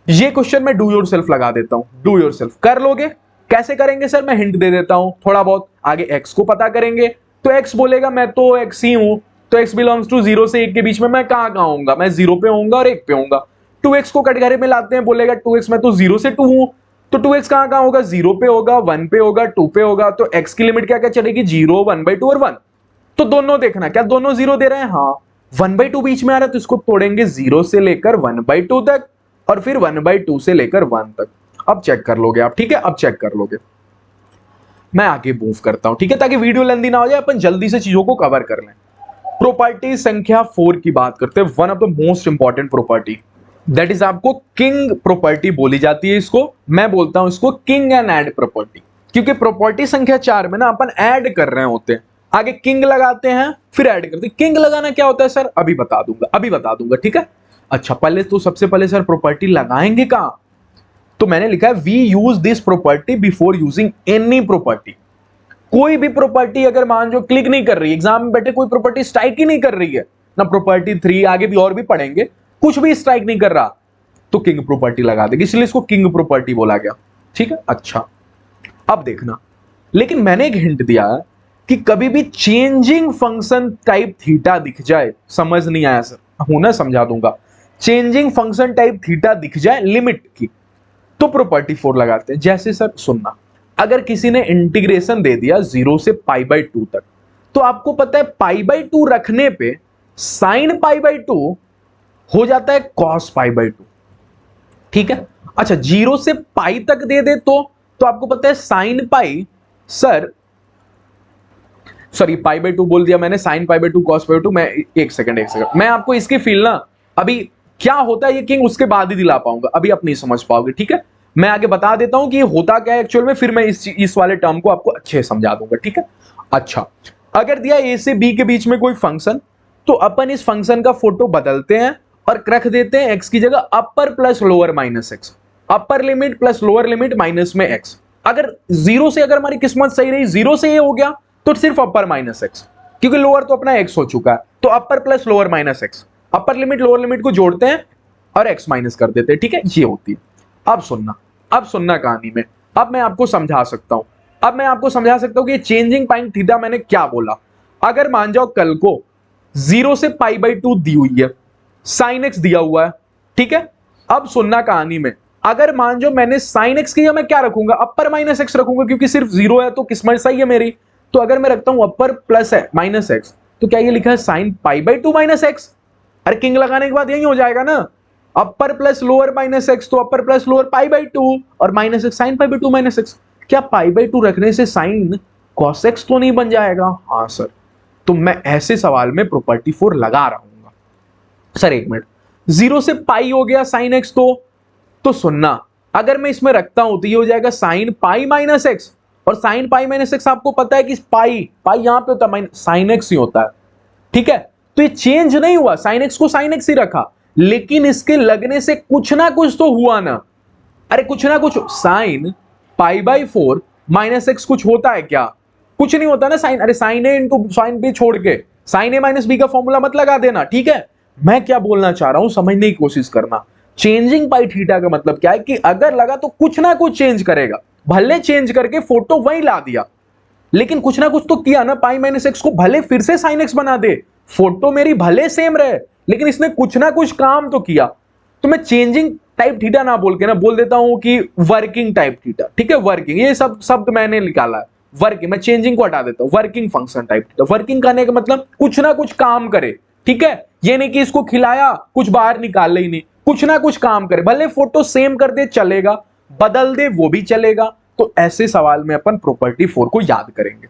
ये क्वेश्चन मैं डू योरसेल्फ लगा देता हूं, डू योरसेल्फ कर लोगे। कैसे करेंगे सर, मैं हिंट दे देता हूं थोड़ा बहुत, आगे x को पता करेंगे। तो x बोलेगा मैं तो x ही हूं, तो x बिलोंग्स टू 0 से 1 के बीच में मैं कहां होऊंगा, मैं 0 पे होऊंगा और 1 पे होऊंगा। 2x को कटघरे में लाते हैं, बोलेगा 2x मैं तो 0 से 2 हूं, तो 2x कहां होगा, 0 पे होगा, 1 पे होगा, 2 पे होगा। तो x की लिमिट क्या क्या चलेगी, 0 1/2 और 1। तो दोनों देखना, क्या दोनों 0 दे रहे हैं, हाँ। 1/2 बीच में आ रहा है तो इसको तोड़ेंगे 0 से लेकर 1/2 तक, और फिर 1/2 से लेकर 1 तक। अब चेक कर लोगे आप, ठीक है, अब चेक कर लोगे। मैं आगे मूव करता हूं, ठीक है, ताकि वीडियो लेंथी ना हो जाए, अपन जल्दी से चीजों को कवर कर लें। प्रॉपर्टी संख्या 4 की बात करते हैं, one of the most important property, that is आपको किंग प्रॉपर्टी बोली जाती है। इसको मैं बोलता हूं इसको किंग एंड ऐड प्रॉपर्टी, क्योंकि प्रॉपर्टी संख्या 4 में ना अपन ऐड कर रहे होते हैं, आगे किंग लगाते हैं फिर ऐड करते हैं। किंग लगाना क्या होता है सर, अभी बता दूंगा, ठीक है। अच्छा पहले तो सबसे पहले सर प्रॉपर्टी लगाएंगे कहां, तो मैंने लिखा है we use this property before using any property. कोई भी प्रॉपर्टी अगर मान जो क्लिक नहीं कर रही, एग्जाम में बैठे कोई प्रॉपर्टी स्ट्राइक ही नहीं कर रही है ना, प्रॉपर्टी 3 आगे भी और भी पढ़ेंगे, कुछ भी स्ट्राइक नहीं कर रहा, तो किंग प्रॉपर्टी लगा देगी, इसलिए इसको किंग प्रॉपर्टी बोला गया, ठीक है। अच्छा अब देखना, लेकिन मैंने एक हिंट दिया है कि कभी भी चेंजिंग फंक्शन टाइप थीटा दिख जाए, समझ नहीं आया सर, हूं ना, समझा दूंगा। चेंजिंग फंक्शन टाइप थीटा दिख जाए लिमिट की, तो प्रॉपर्टी 4 लगाते हैं। जैसे सर सुनना, अगर किसी ने इंटीग्रेशन दे दिया 0 से π/2 तक, तो आपको पता है π/2 रखने पे sin π/2 हो जाता है cos π/2, ठीक है। अच्छा 0 से पाई तक दे दे तो आपको पता है sine pi, sir sorry pi by 2 बोल दिया मैंने, sign pi by 2 cos pi by 2। मैं एक सेकंड मैं आपको इसकी फील ना अभी क्या होता है ये किंग उसके बाद ही दिला पाऊंगा, अभी आप नहीं समझ पाओगे, ठीक है। मैं आगे बता देता हूं कि ये होता क्या है एक्चुअल में, फिर मैं इस वाले टर्म को आपको अच्छे से समझा दूंगा, ठीक है। अच्छा अगर दिया ए से बी के बीच में कोई फंक्शन, तो अपन इस फंक्शन का फोटो बदलते हैं और रख देते हैं एक्स की जगह अपर plus lower minus x, upper limit plus lower limit minus में एक्स। अगर 0 से अगर हमारी किस्मत सही रही, 0 से ये हो गया तो सिर्फ अपर माइनस एक्स, क्योंकि लोअर तो अपना एक्स हो चुका है, तो upper plus lower minus x, upper limit lower limit को जोड़ते हैं और एक्स माइनस कर देते हैं, ठीक है, ये होती है। अब सुनना कहानी में, अब मैं आपको समझा सकता हूं कि चेंजिंग पॉइंट थीटा मैंने क्या बोला। अगर मान जाओ कल को 0 से पाई बाई 2 दी हुई है, साइन एक्स दिया हुआ है, ठीक है। अब सुनना कहानी में, अगर मान जाओ मैंने साइन एक्स की मैं क्या रखूंगा, अपर माइनस एक्स रखूंगा, क्योंकि सिर्फ 0 है तो किस्मत सही है मेरी। तो अगर मैं रखता हूं अपर प्लस है माइनस एक्स, तो क्या ये लिखा है sine pi by 2 minus x. अरे किंग लगाने के बाद यही हो जाएगा ना, upper plus lower minus x, तो upper plus lower pi by 2 और minus x sine pi by 2 minus x. क्या पाई बाई 2 रखने से साइन कॉस एक्स तो नहीं बन जाएगा? हाँ सर, तो मैं ऐसे सवाल में प्रॉपर्टी 4 लगा रहूंगा। सर एक मिनट, 0 से पाई हो गया साइन एक्स, तो सुनना, अगर मैं इसमें रखता हूं तो ये हो जाएगा साइन पाई माइनस एक्स, और साइन पाई माइनस एक्स आपको पता है कि पाई यहां पे होता है, साइन एक्स ही होता है, ठीक है। तो ये चेंज नहीं हुआ, साइन एक्स को साइन एक्स ही रखा, लेकिन इसके लगने से कुछ ना कुछ तो हुआ ना। अरे कुछ ना कुछ, sign pi by 4 minus x कुछ होता है क्या? कुछ नहीं होता ना साइन, अरे साइन ए इंटू साइन बी छोड़ के साइन ए माइनस बी का फॉर्मूला मत लगा देना, ठीक है। मैं क्या बोलना चाह रहा हूं समझने की कोशिश करना। चेंजिंग पाई थीटा का मतलब क्या है कि अगर लगा तो कुछ ना कुछ चेंज करेगा, भले चेंज करके फोटो वही ला दिया, लेकिन कुछ ना कुछ तो किया ना। पाई माइनस एक्स को भले फिर से साइन एक्स बना दे, फोटो मेरी भले सेम रहे, लेकिन इसने कुछ ना कुछ काम तो किया। तो मैं चेंजिंग टाइप थीटा ना बोल के ना बोल देता हूं कि वर्किंग टाइप थीटा, ठीक है। वर्किंग ये सब शब्द मैंने निकाला है, वर्किंग, मैं चेंजिंग को हटा देता हूं, working function type theta. Working करने का मतलब कुछ ना कुछ काम करे, ठीक है। ये नहीं कि इसको खिलाया कुछ बाहर निकाल ही नहीं, कुछ ना कुछ काम करे, भले फोटो सेम कर दे चलेगा, बदल दे वो भी चलेगा। तो ऐसे सवाल में अपन प्रॉपर्टी 4 को याद करेंगे।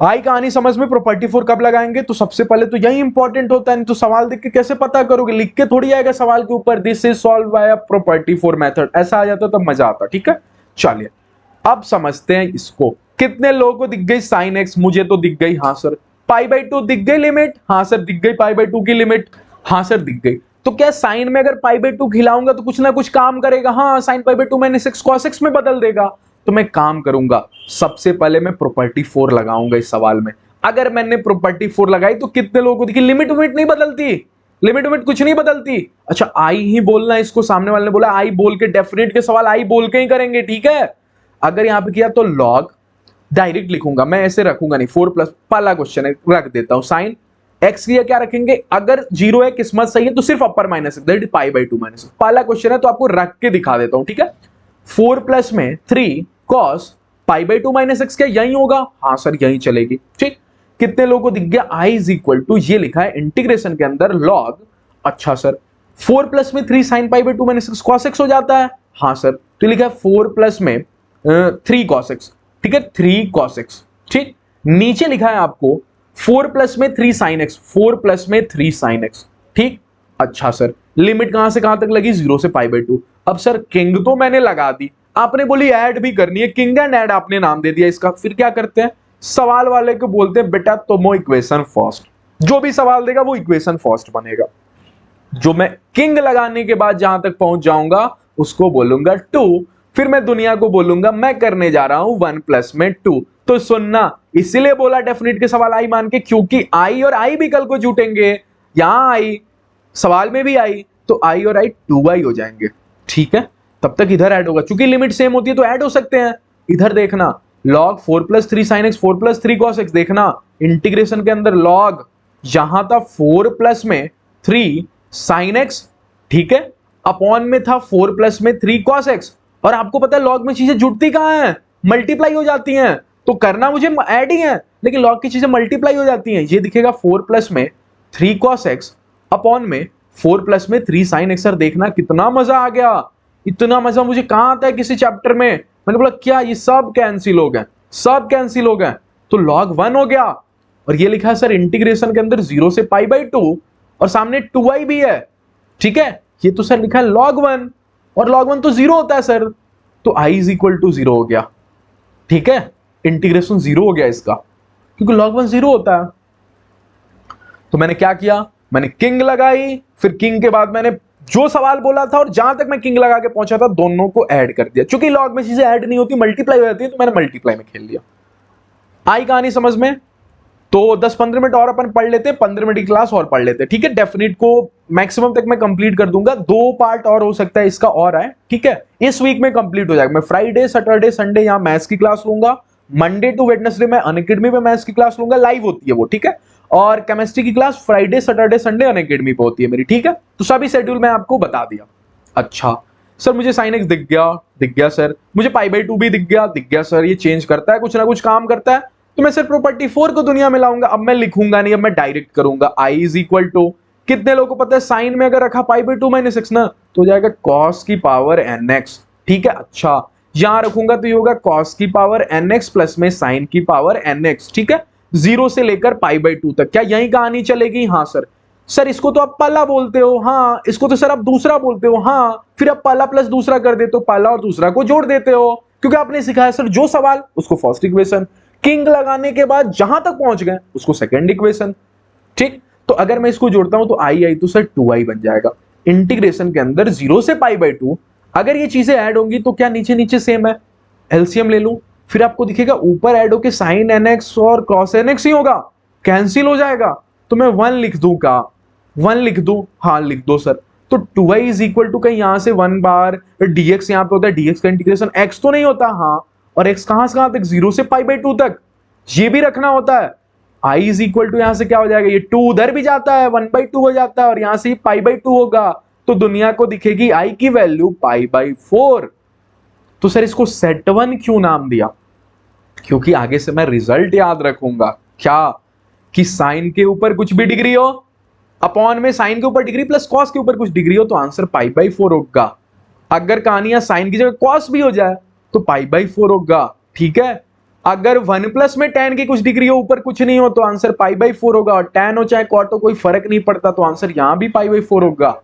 आई कहानी समझ में? प्रॉपर्टी 4 कब लगाएंगे? तो सबसे पहले तो यही इंपॉर्टेंट होता है, नहीं तो सवाल देख के कैसे पता करोगे, लिख के थोड़ी आएगा सवाल के ऊपर this is solve by property 4 method, ऐसा आ जाता तब मजा आता, ठीक है। चलिए अब समझते हैं इसको। कितने लोगों को दिख गई साइन एक्स? मुझे तो दिख गई, हाँ सर। पाई बाई 2 दिख गई लिमिट? हाँ सर दिख गई, पाई बाई 2 की लिमिट, हाँ सर दिख गई। तो क्या साइन में अगर पाई बाई 2 खिलाऊंगा तो कुछ ना कुछ काम करेगा? हाँ, sign pi by 2 minus x cos x में बदल देगा। तो मैं काम करूंगा, सबसे पहले मैं प्रॉपर्टी 4 लगाऊंगा इस सवाल में। अगर मैंने प्रॉपर्टी 4 लगाई तो कितने लोगों को दिखी? लिमिट विमिट नहीं बदलती, लिमिट विमिट कुछ नहीं बदलती। अच्छा आई ही बोलना, इसको सामने वाले ने बोला आई बोल के, डेफिनेट के सवाल आई बोल के ही करेंगे, ठीक है। अगर यहां पे किया तो लॉग डायरेक्ट लिखूंगा मैं, ऐसे रखूंगा नहीं, 4 प्लस पहला क्वेश्चन है रख देता हूं। साइन एक्स की क्या रखेंगे? अगर 0 है किस्मत सही है तो सिर्फ अपर minus that pi by 2 minus, पहला क्वेश्चन है तो आपको रख के दिखा देता हूं, ठीक है। 4 प्लस में 3 cos pi by 2 minus x, क्या यही होगा? हाँ सर यही चलेगी, ठीक। कितने लोगों को दिख गया? आई इज इक्वल टू, ये लिखा है इंटीग्रेशन के अंदर लॉग, अच्छा सर 4 प्लस में 3 sign pi by 2 minus x cos x हो जाता है, हाँ सर। तो लिखा है 4 प्लस में 3 कॉस एक्स, ठीक है, 3 कॉस एक्स, ठीक। नीचे लिखा है आपको 4 प्लस में 3 साइन एक्स, 4 प्लस में 3 साइन एक्स, ठीक। अच्छा सर लिमिट कहां से कहां तक लगी? 0 से पाई बाई 2। अब सर किंग तो मैंने लगा दी, आपने बोली ऐड भी करनी है, किंग एंड ऐड आपने नाम दे दिया इसका। फिर क्या करते हैं, सवाल वाले को बोलते हैं बेटा तुम इक्वेशन फर्स्ट, जो भी सवाल देगा वो इक्वेशन फर्स्ट बनेगा। जो मैं किंग लगाने के बाद जहां तक पहुंच जाऊंगा उसको बोलूंगा 2, फिर मैं दुनिया को बोलूंगा मैं करने जा रहा हूं 1 प्लस में 2। तो सुनना, इसीलिए बोला डेफिनेट के सवाल आई मान के, क्योंकि आई और आई भी कल को जुटेंगे, यहां आई सवाल में भी आई, तो आई और आई 2i हो जाएंगे, ठीक है। तब तक इधर ऐड होगा, चूंकि लिमिट सेम होती है तो ऐड हो सकते हैं। इधर देखना log 4 plus 3 sine x 4 plus 3 cos x, देखना इंटीग्रेशन के अंदर log यहां था 4 प्लस में 3 साइन एक्स, ठीक है, अपॉन में था 4 प्लस में 3 कॉस एक्स। और आपको पता है लॉग में चीजें जुड़ती कहां हैं? मल्टीप्लाई हो जाती हैं। तो करना मुझे ऐड ही है, लेकिन लॉग की चीजें मल्टीप्लाई हो जाती हैं। ये दिखेगा 4 प्लस में 3 कॉस एक्स अपॉन में 4 प्लस में 3 साइन एक्स। सर देखना कितना मजा आ गया, इतना मजा मुझे कहां आता है किसी चैप्टर में। मैंने बोला क्या ये सब कैंसिल हो गए, सब कैंसिल हो गए, तो log 1 हो गया। और ये लिखा है सर इंटीग्रेशन के अंदर 0 से पाई बाई 2 और सामने 2i भी है, ठीक है। ये तो सर लिखा है log 1 और log 1 तो 0 होता है सर, तो i इज इक्वल टू 0 हो गया, ठीक है। इंटीग्रेशन 0 हो गया इसका, क्योंकि log 1 0 होता है। तो मैंने क्या किया, मैंने किंग लगाई, फिर किंग के बाद मैंने जो सवाल बोला था और जहां तक मैं किंग लगा के पहुंचा था दोनों को ऐड कर दिया। चूंकि लॉग में चीजें ऐड नहीं होती, मल्टीप्लाई हो जाती है, तो मैंने मल्टीप्लाई में खेल लिया। आई कहानी समझ में? तो 10-15 मिनट और अपन पढ़ लेते हैं, 15 मिनट की क्लास और पढ़ लेते हैं, ठीक है। डेफिनेट को मैक्सिमम तक मैं कंप्लीट कर दूंगा, 2 पार्ट और हो सकता है इसका और आए, ठीक है। इस वीक में कंप्लीट हो जाएगा। मैं फ्राइडे सैटरडे संडे यहाँ मैथ्स की क्लास लूंगा, मंडे टू वेडनेसडे में अनअकैडमी पे मैथ्स की क्लास लूंगा, लाइव होती है वो, ठीक है। और केमिस्ट्री की class Friday Saturday Sunday Unacademy पे होती है मेरी, ठीक है। तो सभी शेड्यूल मैं आपको बता दिया। अच्छा सर मुझे साइन एक्स दिख गया सर, मुझे पाई बाई 2 भी दिख गया सर, ये चेंज करता है, कुछ ना कुछ काम करता है, तो मैं सर प्रॉपर्टी 4 को दुनिया में लाऊंगा। अब मैं लिखूंगा नहीं, अब मैं डायरेक्ट करूंगा। आई इज इक्वल टू, कितने लोगों को पता है साइन में अगर रखा पाई बाई 2 माइनस एक्स ना, तो हो जाएगा कॉस की पावर एन एक्स, ठीक है। अच्छा यहां रखूंगा तो ये होगा कॉस की पावर एन एक्स प्लस में साइन की पावर एन एक्स, ठीक है। 0 से लेकर पाई बाई 2 तक। क्या यही कहानी चलेगी? हाँ सर। सर इसको तो आप पहला बोलते हो, हाँ। इसको तो सर आप दूसरा बोलते हो, हाँ। फिर आप पहला प्लस दूसरा कर देते हो, पहला और दूसरा को जोड़ देते हो, क्योंकि आपने सिखाया सर जो सवाल उसको फर्स्ट इक्वेशन, किंग लगाने के बाद जहां तक पहुंच गए उसको सेकंड इक्वेशन, ठीक। तो अगर मैं इसको जोड़ता हूं तो आई तो सर 2i बन जाएगा। इंटीग्रेशन के अंदर 0 से पाई बाई 2, अगर ये चीजें ऐड होंगी तो क्या नीचे नीचे सेम है, एलसीएम ले लूं, फिर आपको दिखेगा ऊपर ऐड होके साइन एनएक्स और कॉस एनएक्स ही होगा, कैंसिल हो जाएगा। तो मैं 1 लिख दूं का, 1 लिख दूं, हाँ लिख दो सर। तो 2i इज इक्वल टू, कहीं यहां से 1 बार dx यहां पे होता है, dx का इंटीग्रेशन x तो नहीं होता, हाँ। और x कहां से कहां तक, 0 से पाई बाई 2 तक, ये भी रखना होता है। i इज इक्वल टू यहां से क्या हो जाएगा, ये 2 उधर भी जाता है, 1/2 हो जाता है, और यहां से पाई बाई 2 होगा, तो दुनिया को दिखेगी i की वैल्यू पाई बाई 4। तो सर इसको सेट 1 क्यों नाम दिया? क्योंकि आगे से मैं रिजल्ट याद रखूंगा, क्या कि साइन के ऊपर कुछ भी डिग्री हो, अपॉन में साइन के ऊपर डिग्री प्लस कॉस के ऊपर कुछ डिग्री हो, तो आंसर पाई बाई 4 होगा। अगर कहानियां साइन की जगह कॉस भी हो जाए तो पाई बाई 4 होगा, ठीक है। अगर 1 प्लस में tan की कुछ डिग्री हो, ऊपर कुछ नहीं हो, तो आंसर पाई बाई 4 होगा। और tan हो चाहे कॉट हो कोई फर्क नहीं पड़ता, तो आंसर यहां भी पाई बाई 4 होगा।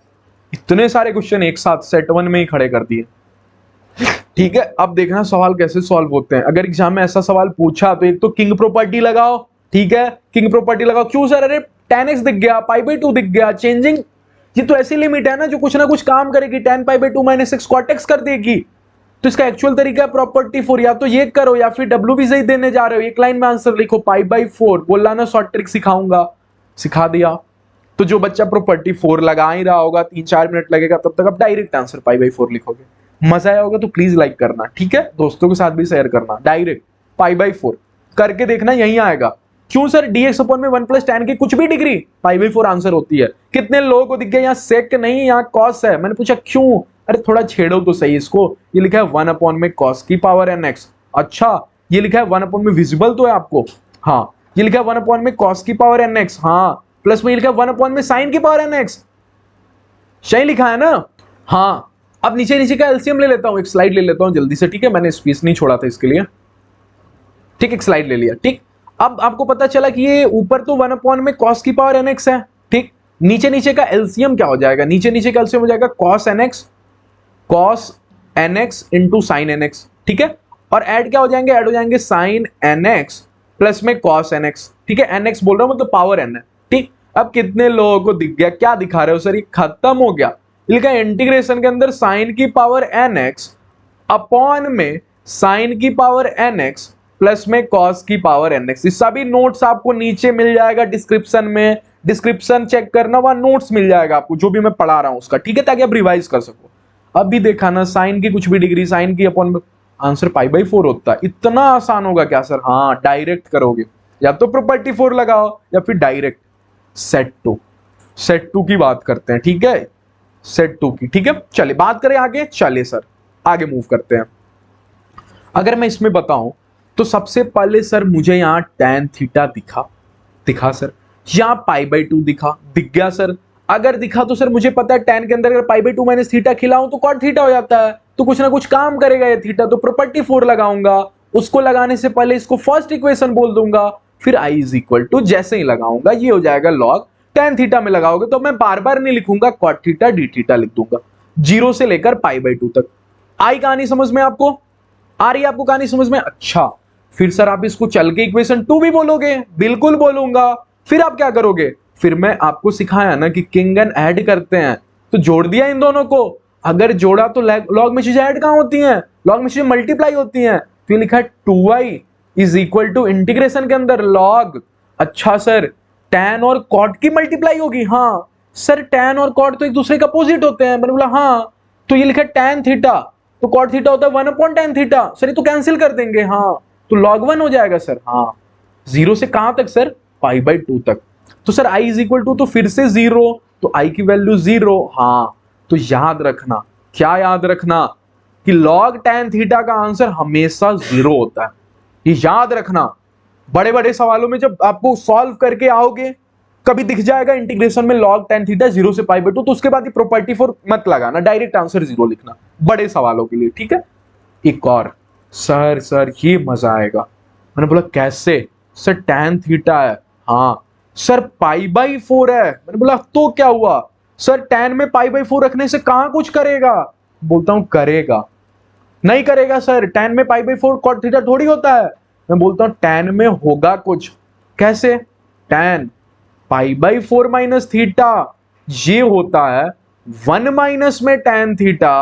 इतने सारे क्वेश्चन एक साथ सेट 1 में ही खड़े कर दिए, ठीक है। अब देखना सवाल कैसे सॉल्व होते हैं। अगर एग्जाम में ऐसा सवाल पूछा तो एक तो किंग प्रॉपर्टी लगाओ, ठीक है, किंग प्रॉपर्टी लगाओ। क्यों सर? अरे tan x दिख गया, पाई बाई 2 दिख गया, चेंजिंग, ये तो ऐसी लिमिट है ना जो कुछ ना कुछ काम करेगी। tan pi by 2 minus x cot x कर देगी। तो इसका एक्चुअल तरीका है प्रॉपर्टी 4, या तो ये करो या फिर डब्ल्यू भी सही देने जा रहे हो, एक लाइन में आंसर लिखो पाई बाई 4। बोला ना शॉर्ट ट्रिक सिखाऊंगा, सिखा दिया। तो जो बच्चा प्रॉपर्टी 4 लगा ही रहा होगा, 3-4 मिनट लगेगा, तब तक आप डायरेक्ट आंसर पाई बाई 4 लिखोगे। मजा आया होगा तो प्लीज लाइक करना, ठीक है, दोस्तों के साथ भी शेयर करना। डायरेक्ट पाई बाई 4 करके देखना, यही आएगा। क्यों सर? dx अपॉन में 1 प्लस tan की कुछ भी डिग्री पाई बाई 4 आंसर होती है। कितने लोगों को दिख गया यहाँ सेक नहीं, यहाँ कॉस है। मैंने पूछा क्यों? अरे थोड़ा छेड़ो तो सही इसको। ये लिखा है 1 अपॉन में कॉस की पावर एन एक्स। अच्छा ये लिखा है 1 अपॉन में, विजिबल तो है आपको, हाँ। ये लिखा है 1 अपॉन में कॉस की पावर एन एक्स, हाँ। प्लस में ये लिखा है 1 अपॉन में साइन की पावर एन एक्स, सही लिखा है ना, हाँ। अब नीचे नीचे का एलसीएम ले लेता हूं, एक स्लाइड ले लेता हूं जल्दी से, ठीक है। मैंने स्पेस नहीं छोड़ा था इसके लिए, ठीक, एक स्लाइड ले लिया, ठीक। अब आपको पता चला कि ये ऊपर तो 1 अपॉन में cos की पावर nx है, ठीक। नीचे नीचे का एलसीएम क्या हो जाएगा? नीचे नीचे का एलसीएम हो जाएगा cos nx into sine nx, ठीक है। और ऐड क्या हो जाएंगे? ऐड हो जाएंगे साइन nx प्लस में cos nx, ठीक है। nx बोल रहा हूं मतलब पावर n है, ठीक। अब कितने लोगों को दिख गया? क्या दिखा रहे हो सर? ये खत्म हो गया। लिखा है इंटीग्रेशन के अंदर साइन की पावर nx अपॉन में साइन की पावर nx प्लस में cos की पावर nx। ये सभी नोट्स आपको नीचे मिल जाएगा डिस्क्रिप्शन में, डिस्क्रिप्शन चेक करना, वहां नोट्स मिल जाएगा आपको जो भी मैं पढ़ा रहा हूं उसका, ठीक है, ताकि आप रिवाइज कर सको। अब भी देखा ना, साइन की कुछ भी डिग्री, साइन की अपॉन में, आंसर पाई बाई 4 होता है। इतना आसान होगा क्या सर? हाँ डायरेक्ट करोगे, या तो प्रॉपर्टी 4 लगाओ या फिर डायरेक्ट सेट 2 की बात करते हैं, ठीक है, सेट 2 की, ठीक है। चलिए बात करें आगे, चलिए सर आगे मूव करते हैं। अगर मैं इसमें बताऊं तो सबसे पहले सर मुझे यहाँ tan थीटा दिखा सर, यहाँ पाई बाई 2 दिख गया सर। अगर दिखा तो सर मुझे पता है tan के अंदर अगर पाई बाई 2 माइनस थीटा खिलाऊं तो cot थीटा हो जाता है, तो कुछ ना कुछ काम करेगा ये थीटा, तो प्रॉपर्टी 4 लगाऊंगा। उसको लगाने से पहले इसको फर्स्ट इक्वेशन बोल दूंगा, फिर i इज इक्वल टू जैसे ही लगाऊंगा ये हो जाएगा log tan थीटा में लगाओगे तो मैं बार बार नहीं लिखूंगा, cot थीटा d थीटा लिख दूंगा 0 से लेकर पाई बाई 2 तक। आई कहानी समझ में आपको आ रही है? आपको कहानी समझ में? अच्छा, फिर सर आप इसको चल के इक्वेशन 2 भी बोलोगे? बिल्कुल बोलूंगा। फिर आप क्या करोगे? फिर मैं आपको सिखाया ना कि किंग एंड ऐड करते हैं, तो जोड़ दिया इन दोनों को। अगर जोड़ा तो लॉग में चीजें ऐड कहां होती हैं? लॉग में चीजें मल्टीप्लाई होती हैं। तो ये लिखा है 2i is equal to integration के अंदर लॉग। अच्छा सर, tan और cot की मल्टीप्लाई होगी? हाँ सर, tan और cot तो एक दूसरे के अपोजिट होते हैं। मैंने बोला हाँ, तो ये लिखा है tan थीटा, तो cot थीटा होता है 1 अपॉन tan थीटा। सर ये तो कैंसिल कर देंगे, हाँ तो log 1 हो जाएगा सर। हाँ, 0 से कहां तक सर? पाई बाई 2 तक। तो sir i is equal to, तो फिर से 0, तो i की वैल्यू 0। हाँ, तो याद रखना, क्या याद रखना? कि log tan थीटा का आंसर हमेशा 0 होता है। ये याद रखना, बड़े बड़े सवालों में जब आपको सॉल्व करके आओगे कभी दिख जाएगा इंटीग्रेशन में log tan थीटा 0 से पाई बाई 2, तो उसके बाद ये प्रॉपर्टी 4 मत लगाना, डायरेक्ट आंसर 0 लिखना बड़े सवालों के लिए, ठीक है? एक और, सर ये मजा आएगा। मैंने बोला कैसे? सर tan थीटा है। हाँ सर, पाई बाई 4 है। मैंने बोला तो क्या हुआ? सर tan में पाई बाई 4 रखने से कहां कुछ करेगा? बोलता हूं करेगा। नहीं करेगा सर, tan में पाई बाई 4 cot थीटा थोड़ी होता है। मैं बोलता हूं tan में होगा कुछ। कैसे? tan pi by 4 minus theta, ये होता है 1 माइनस में tan थीटा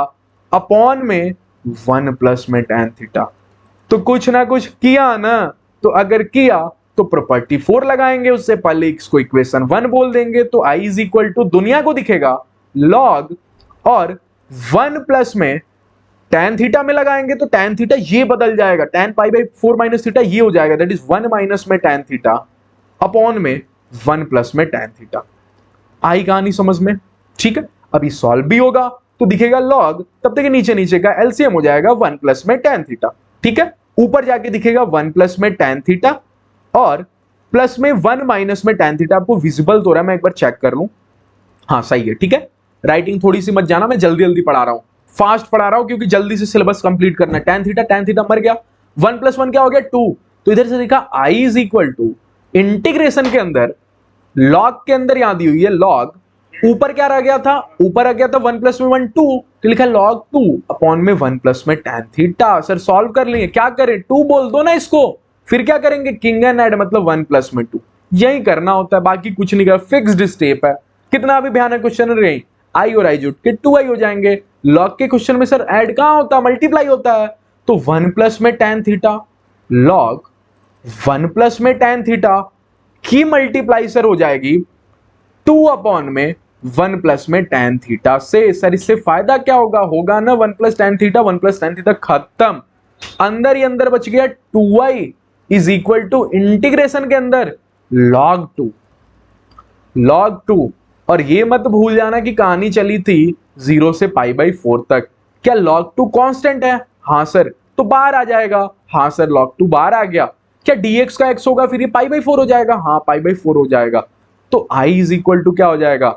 अपॉन में 1 प्लस में tan थीटा। तो कुछ ना कुछ किया ना, तो अगर किया तो प्रॉपर्टी 4 लगाएंगे, उससे पहले इसको इक्वेशन 1 बोल देंगे, तो i इज इक्वल टू दुनिया को दिखेगा log, और 1 प्लस में tan थीटा में लगाएंगे तो tan थीटा ये बदल जाएगा, tan pi by 4 minus theta ये हो जाएगा, दैट इज 1 माइनस में tan थीटा अपॉन में 1 प्लस में tan थीटा। आई कहानी समझ में? ठीक है, अभी सॉल्व भी होगा तो दिखेगा log, तब तक नीचे नीचे का एलसीएम हो जाएगा 1 प्लस में tan थीटा। ठीक है, ऊपर जाके दिखेगा 1 प्लस में tan थीटा और प्लस में 1 माइनस में tan थीटा। आपको विजिबल तो रहा है, मैं एक बार चेक कर लूं। हाँ सही है, ठीक है। राइटिंग थोड़ी सी मत जाना, मैं जल्दी जल्दी पढ़ा रहा हूं, फास्ट पढ़ा रहा हूं क्योंकि जल्दी से सिलेबस कंप्लीट करना है। tan थीटा मर गया, 1 प्लस 1 क्या हो गया 2, तो इधर से लिखा i is equal to integration के अंदर लॉग के अंदर यहां दी हुई है लॉग, ऊपर क्या रह गया था? ऊपर आ गया था 1 प्लस में 1 2, तो लिखा log 2 अपॉन में 1 प्लस में tan थीटा। सर सॉल्व कर लेंगे, क्या करें? 2 बोल दो ना इसको, फिर क्या करेंगे? किंग एंड ऐड मतलब 1 प्लस में 2, यही करना होता है, बाकी कुछ नहीं कर, फिक्स्ड स्टेप है। कितना भी भयानक क्वेश्चन रहे, आई और आई जुट के 2i हो जाएंगे। लॉग के क्वेश्चन में सर ऐड कहां होता है? मल्टीप्लाई होता है, तो 1 प्लस में tan थीटा log 1 प्लस में tan थीटा की मल्टीप्लाई सर हो जाएगी 2 अपॉन में 1 प्लस में tan थीटा से। सर इससे फायदा क्या होगा? होगा ना 1 plus tan theta, 1 plus tan theta खत्म, अंदर ही अंदर बच गया 2i is equal to integration के अंदर log 2। और ये मत भूल जाना कि कहानी चली थी 0 से पाई बाई 4 तक। क्या log 2 कांस्टेंट है? हाँ सर, तो बाहर आ जाएगा। हाँ सर, log 2 बाहर आ गया। क्या dx का x होगा फिर ये पाई बाई 4 हो जाएगा? हाँ पाई बाई 4 हो जाएगा। तो i इज इक्वल टू क्या हो जाएगा?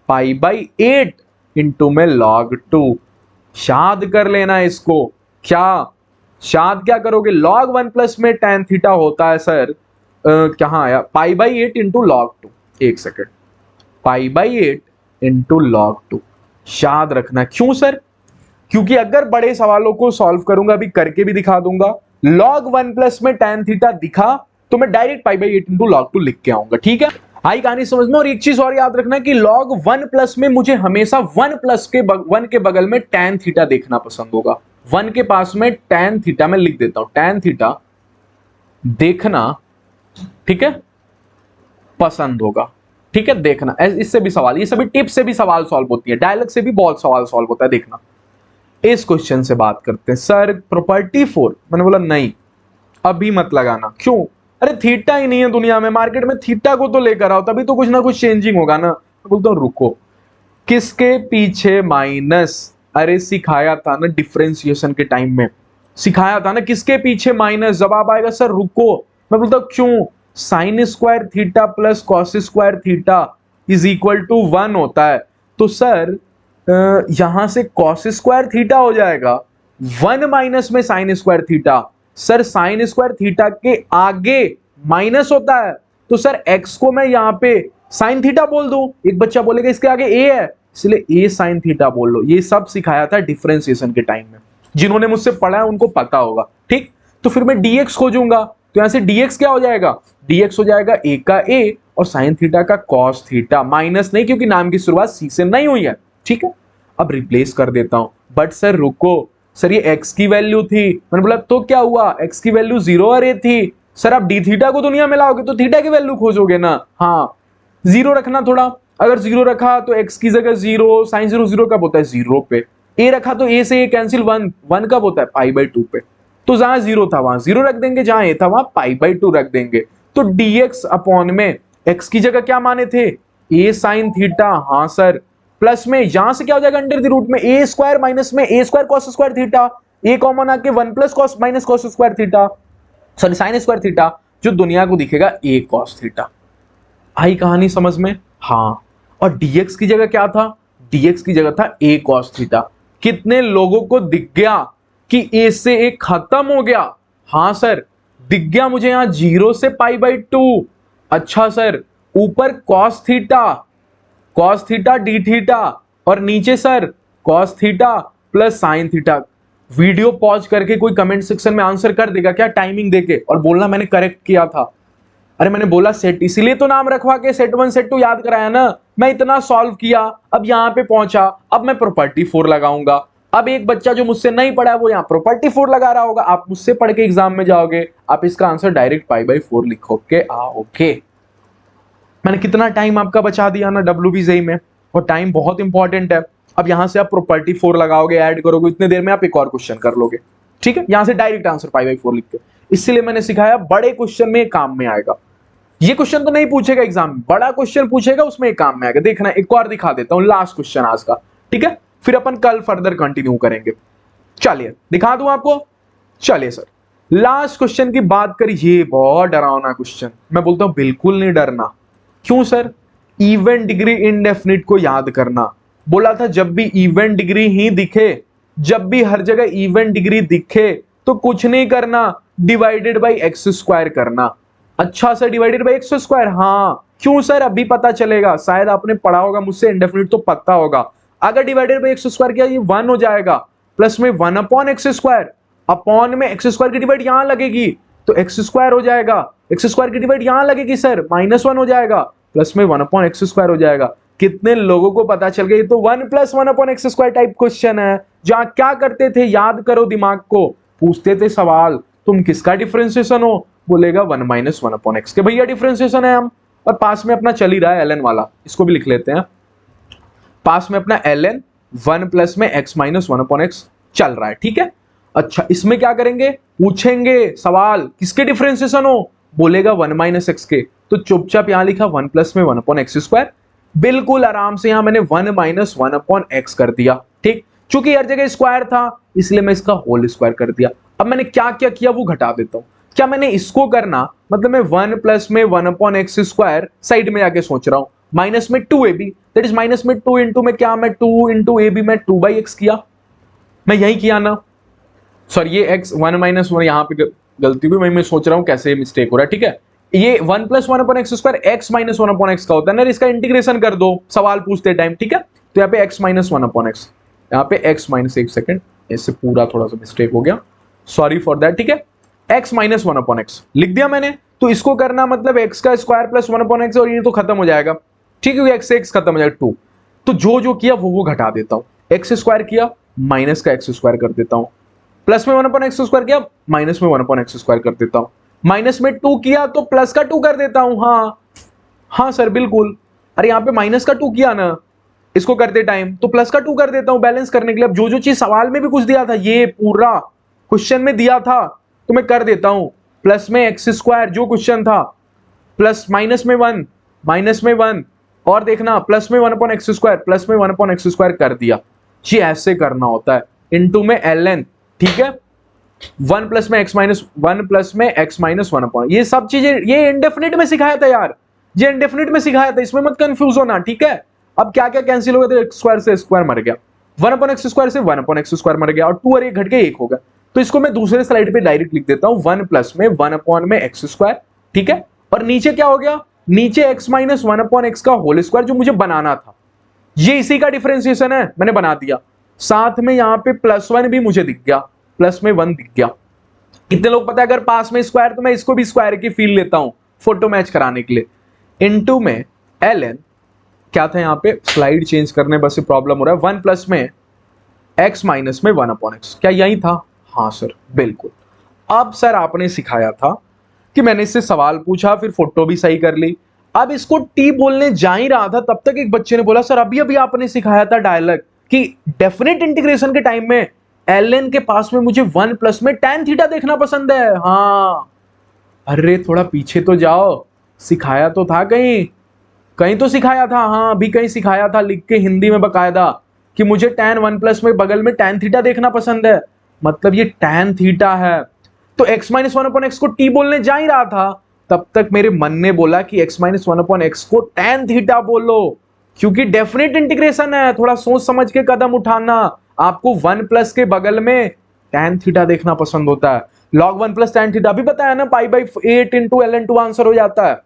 पाई बाई 8 इंटू में log 2। याद कर लेना इसको। क्या याद क्या करोगे? log 1 प्लस में tan थीटा होता है सर, कहाँ आया? Pi by 8 into log 2। एक second, pi by 8 into log 2। याद रखना। क्यों सर? क्योंकि अगर बड़े सवालों को सॉल्व करूंगा, अभी करके भी दिखा दूंगा, log 1 प्लस में tan थीटा दिखा तो मैं direct pi by 8 into log 2 लिख के आऊंगा। ठीक है, आई कहानी समझ में। और एक चीज और याद रखना कि log 1 प्लस में मुझे हमेशा 1 के बगल में tan थीटा देखना पसंद होगा। 1 के पास में tan थीटा मैं लिख देता हूं, tan थीटा देखना, ठीक है, पसंद होगा। ठीक है, देखना, इससे भी सवाल, ये सभी टिप्स से भी सवाल सॉल्व होती है, डायलॉग से भी बहुत सवाल सॉल्व होता है। देखना, इस क्वेश्चन से बात करते हैं। सर प्रॉपर्टी 4, मैंने बोला नहीं अभी मत लगाना। क्यों? अरे थीटा ही नहीं है दुनिया में, मार्केट में थीटा को तो लेकर आओ, तभी तो कुछ ना कुछ चेंजिंग होगा ना। मैं बोलता हूं रुको, किसके पीछे माइनस? अरे सिखाया था ना डिफरेंशिएशन के टाइम में, सिखाया था ना किसके पीछे माइनस। जवाब आएगा सर रुको। मैं बोलता हूं क्यों? Sine square theta plus cos square theta is equal to 1 होता है। तो सर यहां से कॉस स्क्वायर थीटा हो जाएगा 1 माइनस में sign square theta. Sir sign square theta के आगे माइनस होता है, तो सर एक्स को मैं यहां पे साइन थीटा बोल दूं। एक बच्चा बोलेगा इसके आगे ए है, इसलिए ए साइन थीटा बोल लो। ये सब सिखाया था डिफरेंशिएशन के टाइम में, जिन्होंने मुझसे पढ़ा है उनको पता होगा। ठीक, तो फिर मैं dx खोजूंगा, तो यहां से dx क्या हो जाएगा, dx हो जाएगा a का a और साइन थीटा का cos थीटा, माइनस नहीं क्योंकि नाम की शुरुआत c से नहीं हुई है। ठीक है, अब रिप्लेस कर देता हूं। बट सर रुको, सर ये x की वैल्यू थी, मैंने बोला तो क्या हुआ, x की वैल्यू 0 और a थी। सर आप डी थीटा को दुनिया में लाओगे तो थीटा की वैल्यू खोजोगे ना। हाँ, 0 रखना थोड़ा, अगर 0 रखा तो x की जगह 0, साइन 0 0 कब होता है 0 पे, a रखा तो a से a कैंसिल 1, 1 कब होता है π/2 पे। तो जहां 0 था वहां 0 रख देंगे, जहां a था वहां π/2 रख देंगे। तो dx अपॉन में x की जगह क्या माने थे, a साइन थीटा। हाँ सर, प्लस में यहां से क्या हो जाएगा अंडर द रूट में a स्क्वायर माइनस में a square cos square theta, a common आके 1 plus cos minus cos square theta, sorry sine square theta, जो दुनिया को दिखेगा a cos थीटा। आई कहानी समझ में। हाँ, और dx की जगह क्या था, dx की जगह था a cos थीटा। कितने लोगों को दिख गया कि a से a खत्म हो गया। हाँ सर, दिख गया मुझे यहां 0 से π/2। अच्छा सर, ऊपर cos थीटा डी थीटा और नीचे sir cos theta plus sine theta. Video pause करके कोई कमेंट सेक्शन में आंसर कर देगा क्या टाइमिंग देके, और बोलना मैंने करेक्ट किया था। अरे मैंने बोला सेट, इसीलिए तो नाम रखवा के सेट 1 सेट 2 याद कराया ना। मैं इतना सॉल्व किया, अब यहां पे पहुंचा, अब मैं प्रॉपर्टी 4 लगाऊंगा। अब एक बच्चा जो मुझसे नहीं पढ़ा है वो यहाँ प्रॉपर्टी 4 लगा रहा होगा। आप मुझसे पढ़ के एग्जाम में जाओगे, आप इसका आंसर डायरेक्ट π/4 लिखो के आओगे। मैंने कितना टाइम आपका बचा दिया ना WBJ में, और टाइम बहुत इंपॉर्टेंट है। अब यहां से आप प्रॉपर्टी 4 लगाओगे, ऐड करोगे, इतने देर में आप एक और क्वेश्चन कर लोगे। ठीक है, यहां से डायरेक्ट आंसर π/4 लिख के। इसलिए मैंने सिखाया बड़े क्वेश्चन में काम में आएगा। ये क्वेश्चन तो नहीं पूछेगा एग्जाम में, बड़ा क्वेश्चन पूछेगा उसमें काम में आएगा। देखना एक और दिखा देता हूं, लास्ट क्वेश्चन आज का। ठीक है, फिर अपन कल फर्दर कंटिन्यू करेंगे। चलिए दिखा दूं आपको। चलिए सर, लास्ट क्वेश्चन की बात करिए। ये बहुत डरावना क्वेश्चन, मैं बोलता हूं बिल्कुल नहीं डरना। क्यों सर, इवन डिग्री इनडेफिनिट को याद करना। बोला था जब भी इवन डिग्री ही दिखे, जब भी हर जगह इवन डिग्री दिखे तो कुछ नहीं करना, डिवाइडेड बाई एक्स स्क्वायर करना। अच्छा sir, divided by x square. हाँ, क्यों सर, अभी पता चलेगा, शायद आपने पढ़ा होगा मुझसे, इंडेफिनिट तो पता होगा। अगर डिवाइडेड बाई एक्स स्क्वायर किया ये 1 हो जाएगा, प्लस में 1 अपॉन एक्स स्क्वायर, अपॉन में एक्स स्क्वायर की डिवाइड यहां लगेगी तो एक्स स्क्वायर हो जाएगा, एक्स स्क्वायर की डिवाइड यहां लगेगी सर, -1 हो जाएगा, प्लस में 1 अपॉन एक्स स्क्वायर हो जाएगा। कितने लोगों को पता चल गया, ये तो 1 + 1 upon x square type question है। जहां क्या करते थे, याद करो दिमाग को, पूछते थे सवाल, तुम किसका डिफरेंशिएशन हो, बोलेगा 1 - 1 अपॉन एक्स के। भैया डिफरेंशिएशन है हम, और पास में अपना चल ही रहा है ln वाला, इसको भी लिख लेते हैं। पास में अपना ln 1 प्लस में x - 1 अपॉन x चल रहा है। ठीक है, अच्छा इसमें क्या करेंगे, पूछेंगे सवाल किसके डिफरेंशिएशन हो, बोलेगा 1 - x के। तो चुपचाप यहां लिखा 1 प्लस में 1 अपॉन एक्स स्क्वायर। बिल्कुल आराम से यहां मैंने 1 - 1 अपॉन x कर दिया। ठीक, चूंकि हर जगह स्क्वायर था इसलिए मैं इसका होल स्क्वायर कर दिया। अब मैंने क्या क्या किया वो घटा देता हूं। क्या मैंने इसको करना, मतलब मैं 1 प्लस में 1 अपॉन एक्स स्क्वायर साइड में जाके सोच रहा हूं, माइनस में 2ab, दैट इज माइनस में 2 इंटू में क्या, मैं 2 इंटू ab में 2/x किया, मैं यही किया ना। सॉरी ये x 1 - 1 यहां पे गलती हुई, मैं सोच रहा हूं कैसे मिस्टेक हो रहा है। ठीक है, ये 1 + 1 upon x square x - 1 upon x का होता है ना, इसका इंटीग्रेशन कर दो सवाल पूछते टाइम। ठीक है, तो यहाँ पे x - 1 अपॉन x, यहाँ पे x माइनस, एक सेकंड इससे पूरा थोड़ा सा मिस्टेक हो गया, सॉरी फॉर दैट। ठीक है, x - 1 अपॉन x लिख दिया मैंने। तो इसको करना मतलब x का स्क्वायर प्लस 1 अपॉन x, और ये तो खत्म हो जाएगा। ठीक है, x से x खत्म हो जाएगा 2। तो जो किया वो घटा देता हूं। x स्क्वायर किया, माइनस का x स्क्वायर कर देता हूं, प्लस में 1 अपॉन x स्क्वायर किया, माइनस में 1 अपॉन x स्क्वायर कर देता हूं, माइनस में 2 किया तो प्लस का 2 कर देता हूं। हाँ सर बिल्कुल, अरे यहाँ पे माइनस का 2 किया ना इसको करते टाइम, तो प्लस का 2 कर देता हूं बैलेंस करने के लिए। अब जो चीज सवाल में भी कुछ दिया था, ये पूरा क्वेश्चन में दिया था, तो मैं कर देता हूं। प्लस में एक्स स्क्वायर जो क्वेश्चन था, प्लस माइनस में 1, माइनस में 1, और देखना प्लस में 1 अपॉन एक्स स्क्वायर, प्लस में 1 अपॉन एक्स स्क्वायर कर दिया। जी ऐसे करना होता है, इनटू में ln। ठीक है, 1 प्लस में x - 1 प्लस में x - 1 अपॉन, ये सब चीजें ये इंडेफिनिट में सिखाया था यार। ये इंडेफिनिट में सिखाया था, इसमें मत कंफ्यूज होना, ठीक है। अब क्या क्या कैंसिल हो गया, तो एक्स स्क्वायर से स्क्वायर मर गया, 1/x² से 1/x² मर गया, और 2 और 1 घट के 1 होगा। तो इसको मैं दूसरे स्लाइड पे डायरेक्ट लिख देता हूं, 1 प्लस में 1/x², ठीक है। और नीचे क्या हो गया, नीचे x माइनस 1/x का होल स्क्वायर जो मुझे बनाना था, ये इसी का डिफरेंशिएशन है, मैंने बना दिया। साथ में यहां पे +1 भी मुझे दिख गया, प्लस में 1 दिख गया। कितने लोग पता है अगर पास में स्क्वायर तो मैं इसको भी स्क्वायर की फील लेता हूं फोटो मैच कराने के लिए। इनटू में ln क्या था, यहां पे स्लाइड चेंज करने बस प्रॉब्लम हो रहा है, 1 प्लस में x माइनस में 1/x, क्या यही था? हाँ सर बिल्कुल। अब सर आपने सिखाया था कि मैंने इससे सवाल पूछा, फिर फोटो भी सही कर ली। अब इसको टी बोलने जा ही रहा था, तब तक एक बच्चे ने बोला सर अभी अभी आपने सिखाया था डायलॉग कि डेफिनेट इंटीग्रेशन के टाइम में ln के पास में मुझे 1 प्लस में tan थीटा देखना पसंद है। हाँ, अरे थोड़ा पीछे तो जाओ, सिखाया तो था कहीं कहीं तो सिखाया था। हाँ अभी कहीं सिखाया था लिख के हिंदी में बकायदा कि मुझे tan 1 प्लस में बगल में tan थीटा देखना पसंद है, मतलब ये tan थीटा है। तो x माइनस 1/x को t बोलने जा ही रहा था, तब तक मेरे मन ने बोला कि x माइनस 1/x को tan थीटा बोलो, क्योंकि डेफिनेट इंटीग्रेशन है, थोड़ा सोच समझ के कदम उठाना। आपको 1 प्लस के बगल में tan थीटा देखना पसंद होता है, log 1 प्लस tan थीटा भी बताया ना, π/8 इंटू ln2 आंसर हो जाता है।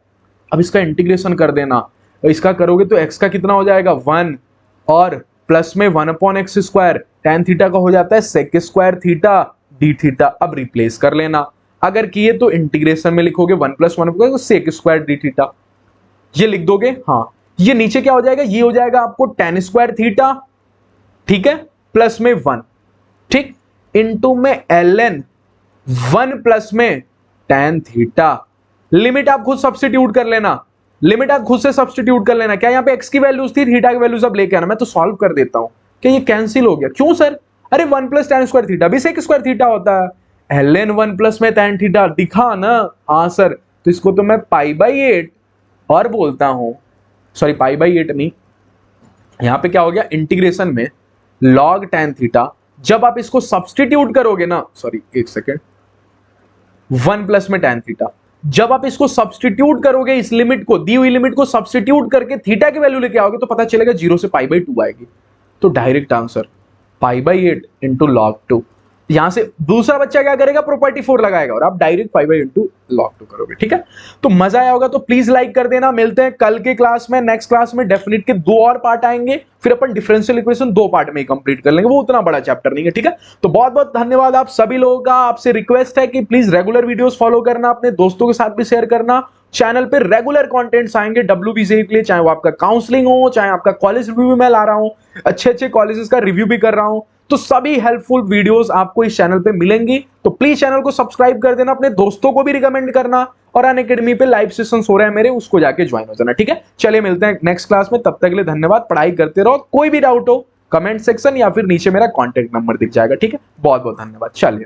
अब इसका इंटीग्रेशन कर देना, इसका करोगे तो x का कितना हो जाएगा 1, और प्लस में 1/x², tan थीटा का हो जाता है sec square theta d theta. अब रिप्लेस कर लेना, अगर किए तो इंटीग्रेशन में लिखोगे 1 plus 1 sec square d theta, ये लिख दोगे। हाँ ये नीचे क्या हो जाएगा, ये हो जाएगा आपको tan स्क्वायर थीटा, ठीक है, प्लस में 1, ठीक, इंटू में ln 1 प्लस में tan थीटा। लिमिट आप खुद सब्स्टिट्यूट कर लेना, लिमिट आप खुद से सब्स्टिट्यूट कर लेना। क्या यहाँ पे x की वैल्यूज थी, थीटा की वैल्यूज अब लेके आना, मैं तो सॉल्व कर देता हूं। क्या ये कैंसिल हो गया? क्यों सर? अरे 1 प्लस tan स्क्वायर थीटा भी sec स्क्वायर थीटा होता है, ln 1 प्लस में tan थीटा दिखा ना। हाँ सर, तो इसको तो मैं π/8 और बोलता हूं, सॉरी π/8 नहीं, यहां पे क्या हो गया, इंटीग्रेशन में log tan थीटा, जब आप इसको सब्स्टिट्यूट करोगे ना, सॉरी एक सेकेंड, 1 प्लस में tan थीटा, जब आप इसको सब्स्टिट्यूट करोगे, इस लिमिट को, दी हुई लिमिट को सब्स्टिट्यूट करके थीटा की वैल्यू लेके आओगे तो पता चलेगा 0 से π/2 आएगी। तो डायरेक्ट आंसर π/8 इंटू log 2। यहां से दूसरा बच्चा क्या करेगा, प्रॉपर्टी 4 लगाएगा और आप डायरेक्ट π/8 इंटू log 2 करोगे, ठीक है। तो मजा आया होगा तो प्लीज लाइक कर देना। मिलते हैं कल के क्लास में, नेक्स्ट क्लास में डेफिनेट के 2 और पार्ट आएंगे, फिर अपन डिफरेंशियल इक्वेशन 2 पार्ट में ही कंप्लीट कर लेंगे, वो उतना बड़ा चैप्टर नहीं है, ठीक है। तो बहुत बहुत धन्यवाद आप सभी लोगों का। आपसे रिक्वेस्ट है कि प्लीज रेगुलर वीडियोस फॉलो करना, अपने दोस्तों के साथ भी शेयर करना। चैनल पे रेगुलर कंटेंट्स आएंगे WBCE के लिए, चाहे वो आपका काउंसलिंग हो, चाहे आपका कॉलेज रिव्यू भी मैं ला रहा हूं, अच्छे अच्छे कॉलेजेस का रिव्यू भी कर रहा हूं, तो सभी हेल्पफुल वीडियोस आपको इस चैनल पे मिलेंगी। तो प्लीज चैनल को सब्सक्राइब कर देना, अपने दोस्तों को भी रिकमेंड करना, और अनअकैडमी पे लाइव सेशंस हो रहे हैं मेरे, उसको जाके ज्वाइन हो जाना, ठीक है। चलिए मिलते हैं नेक्स्ट क्लास में, तब तक के लिए धन्यवाद। पढ़ाई करते रहो, कोई भी डाउट हो कमेंट सेक्शन या फिर नीचे मेरा कॉन्टेक्ट नंबर दिख जाएगा, ठीक है। बहुत बहुत धन्यवाद, चलिए।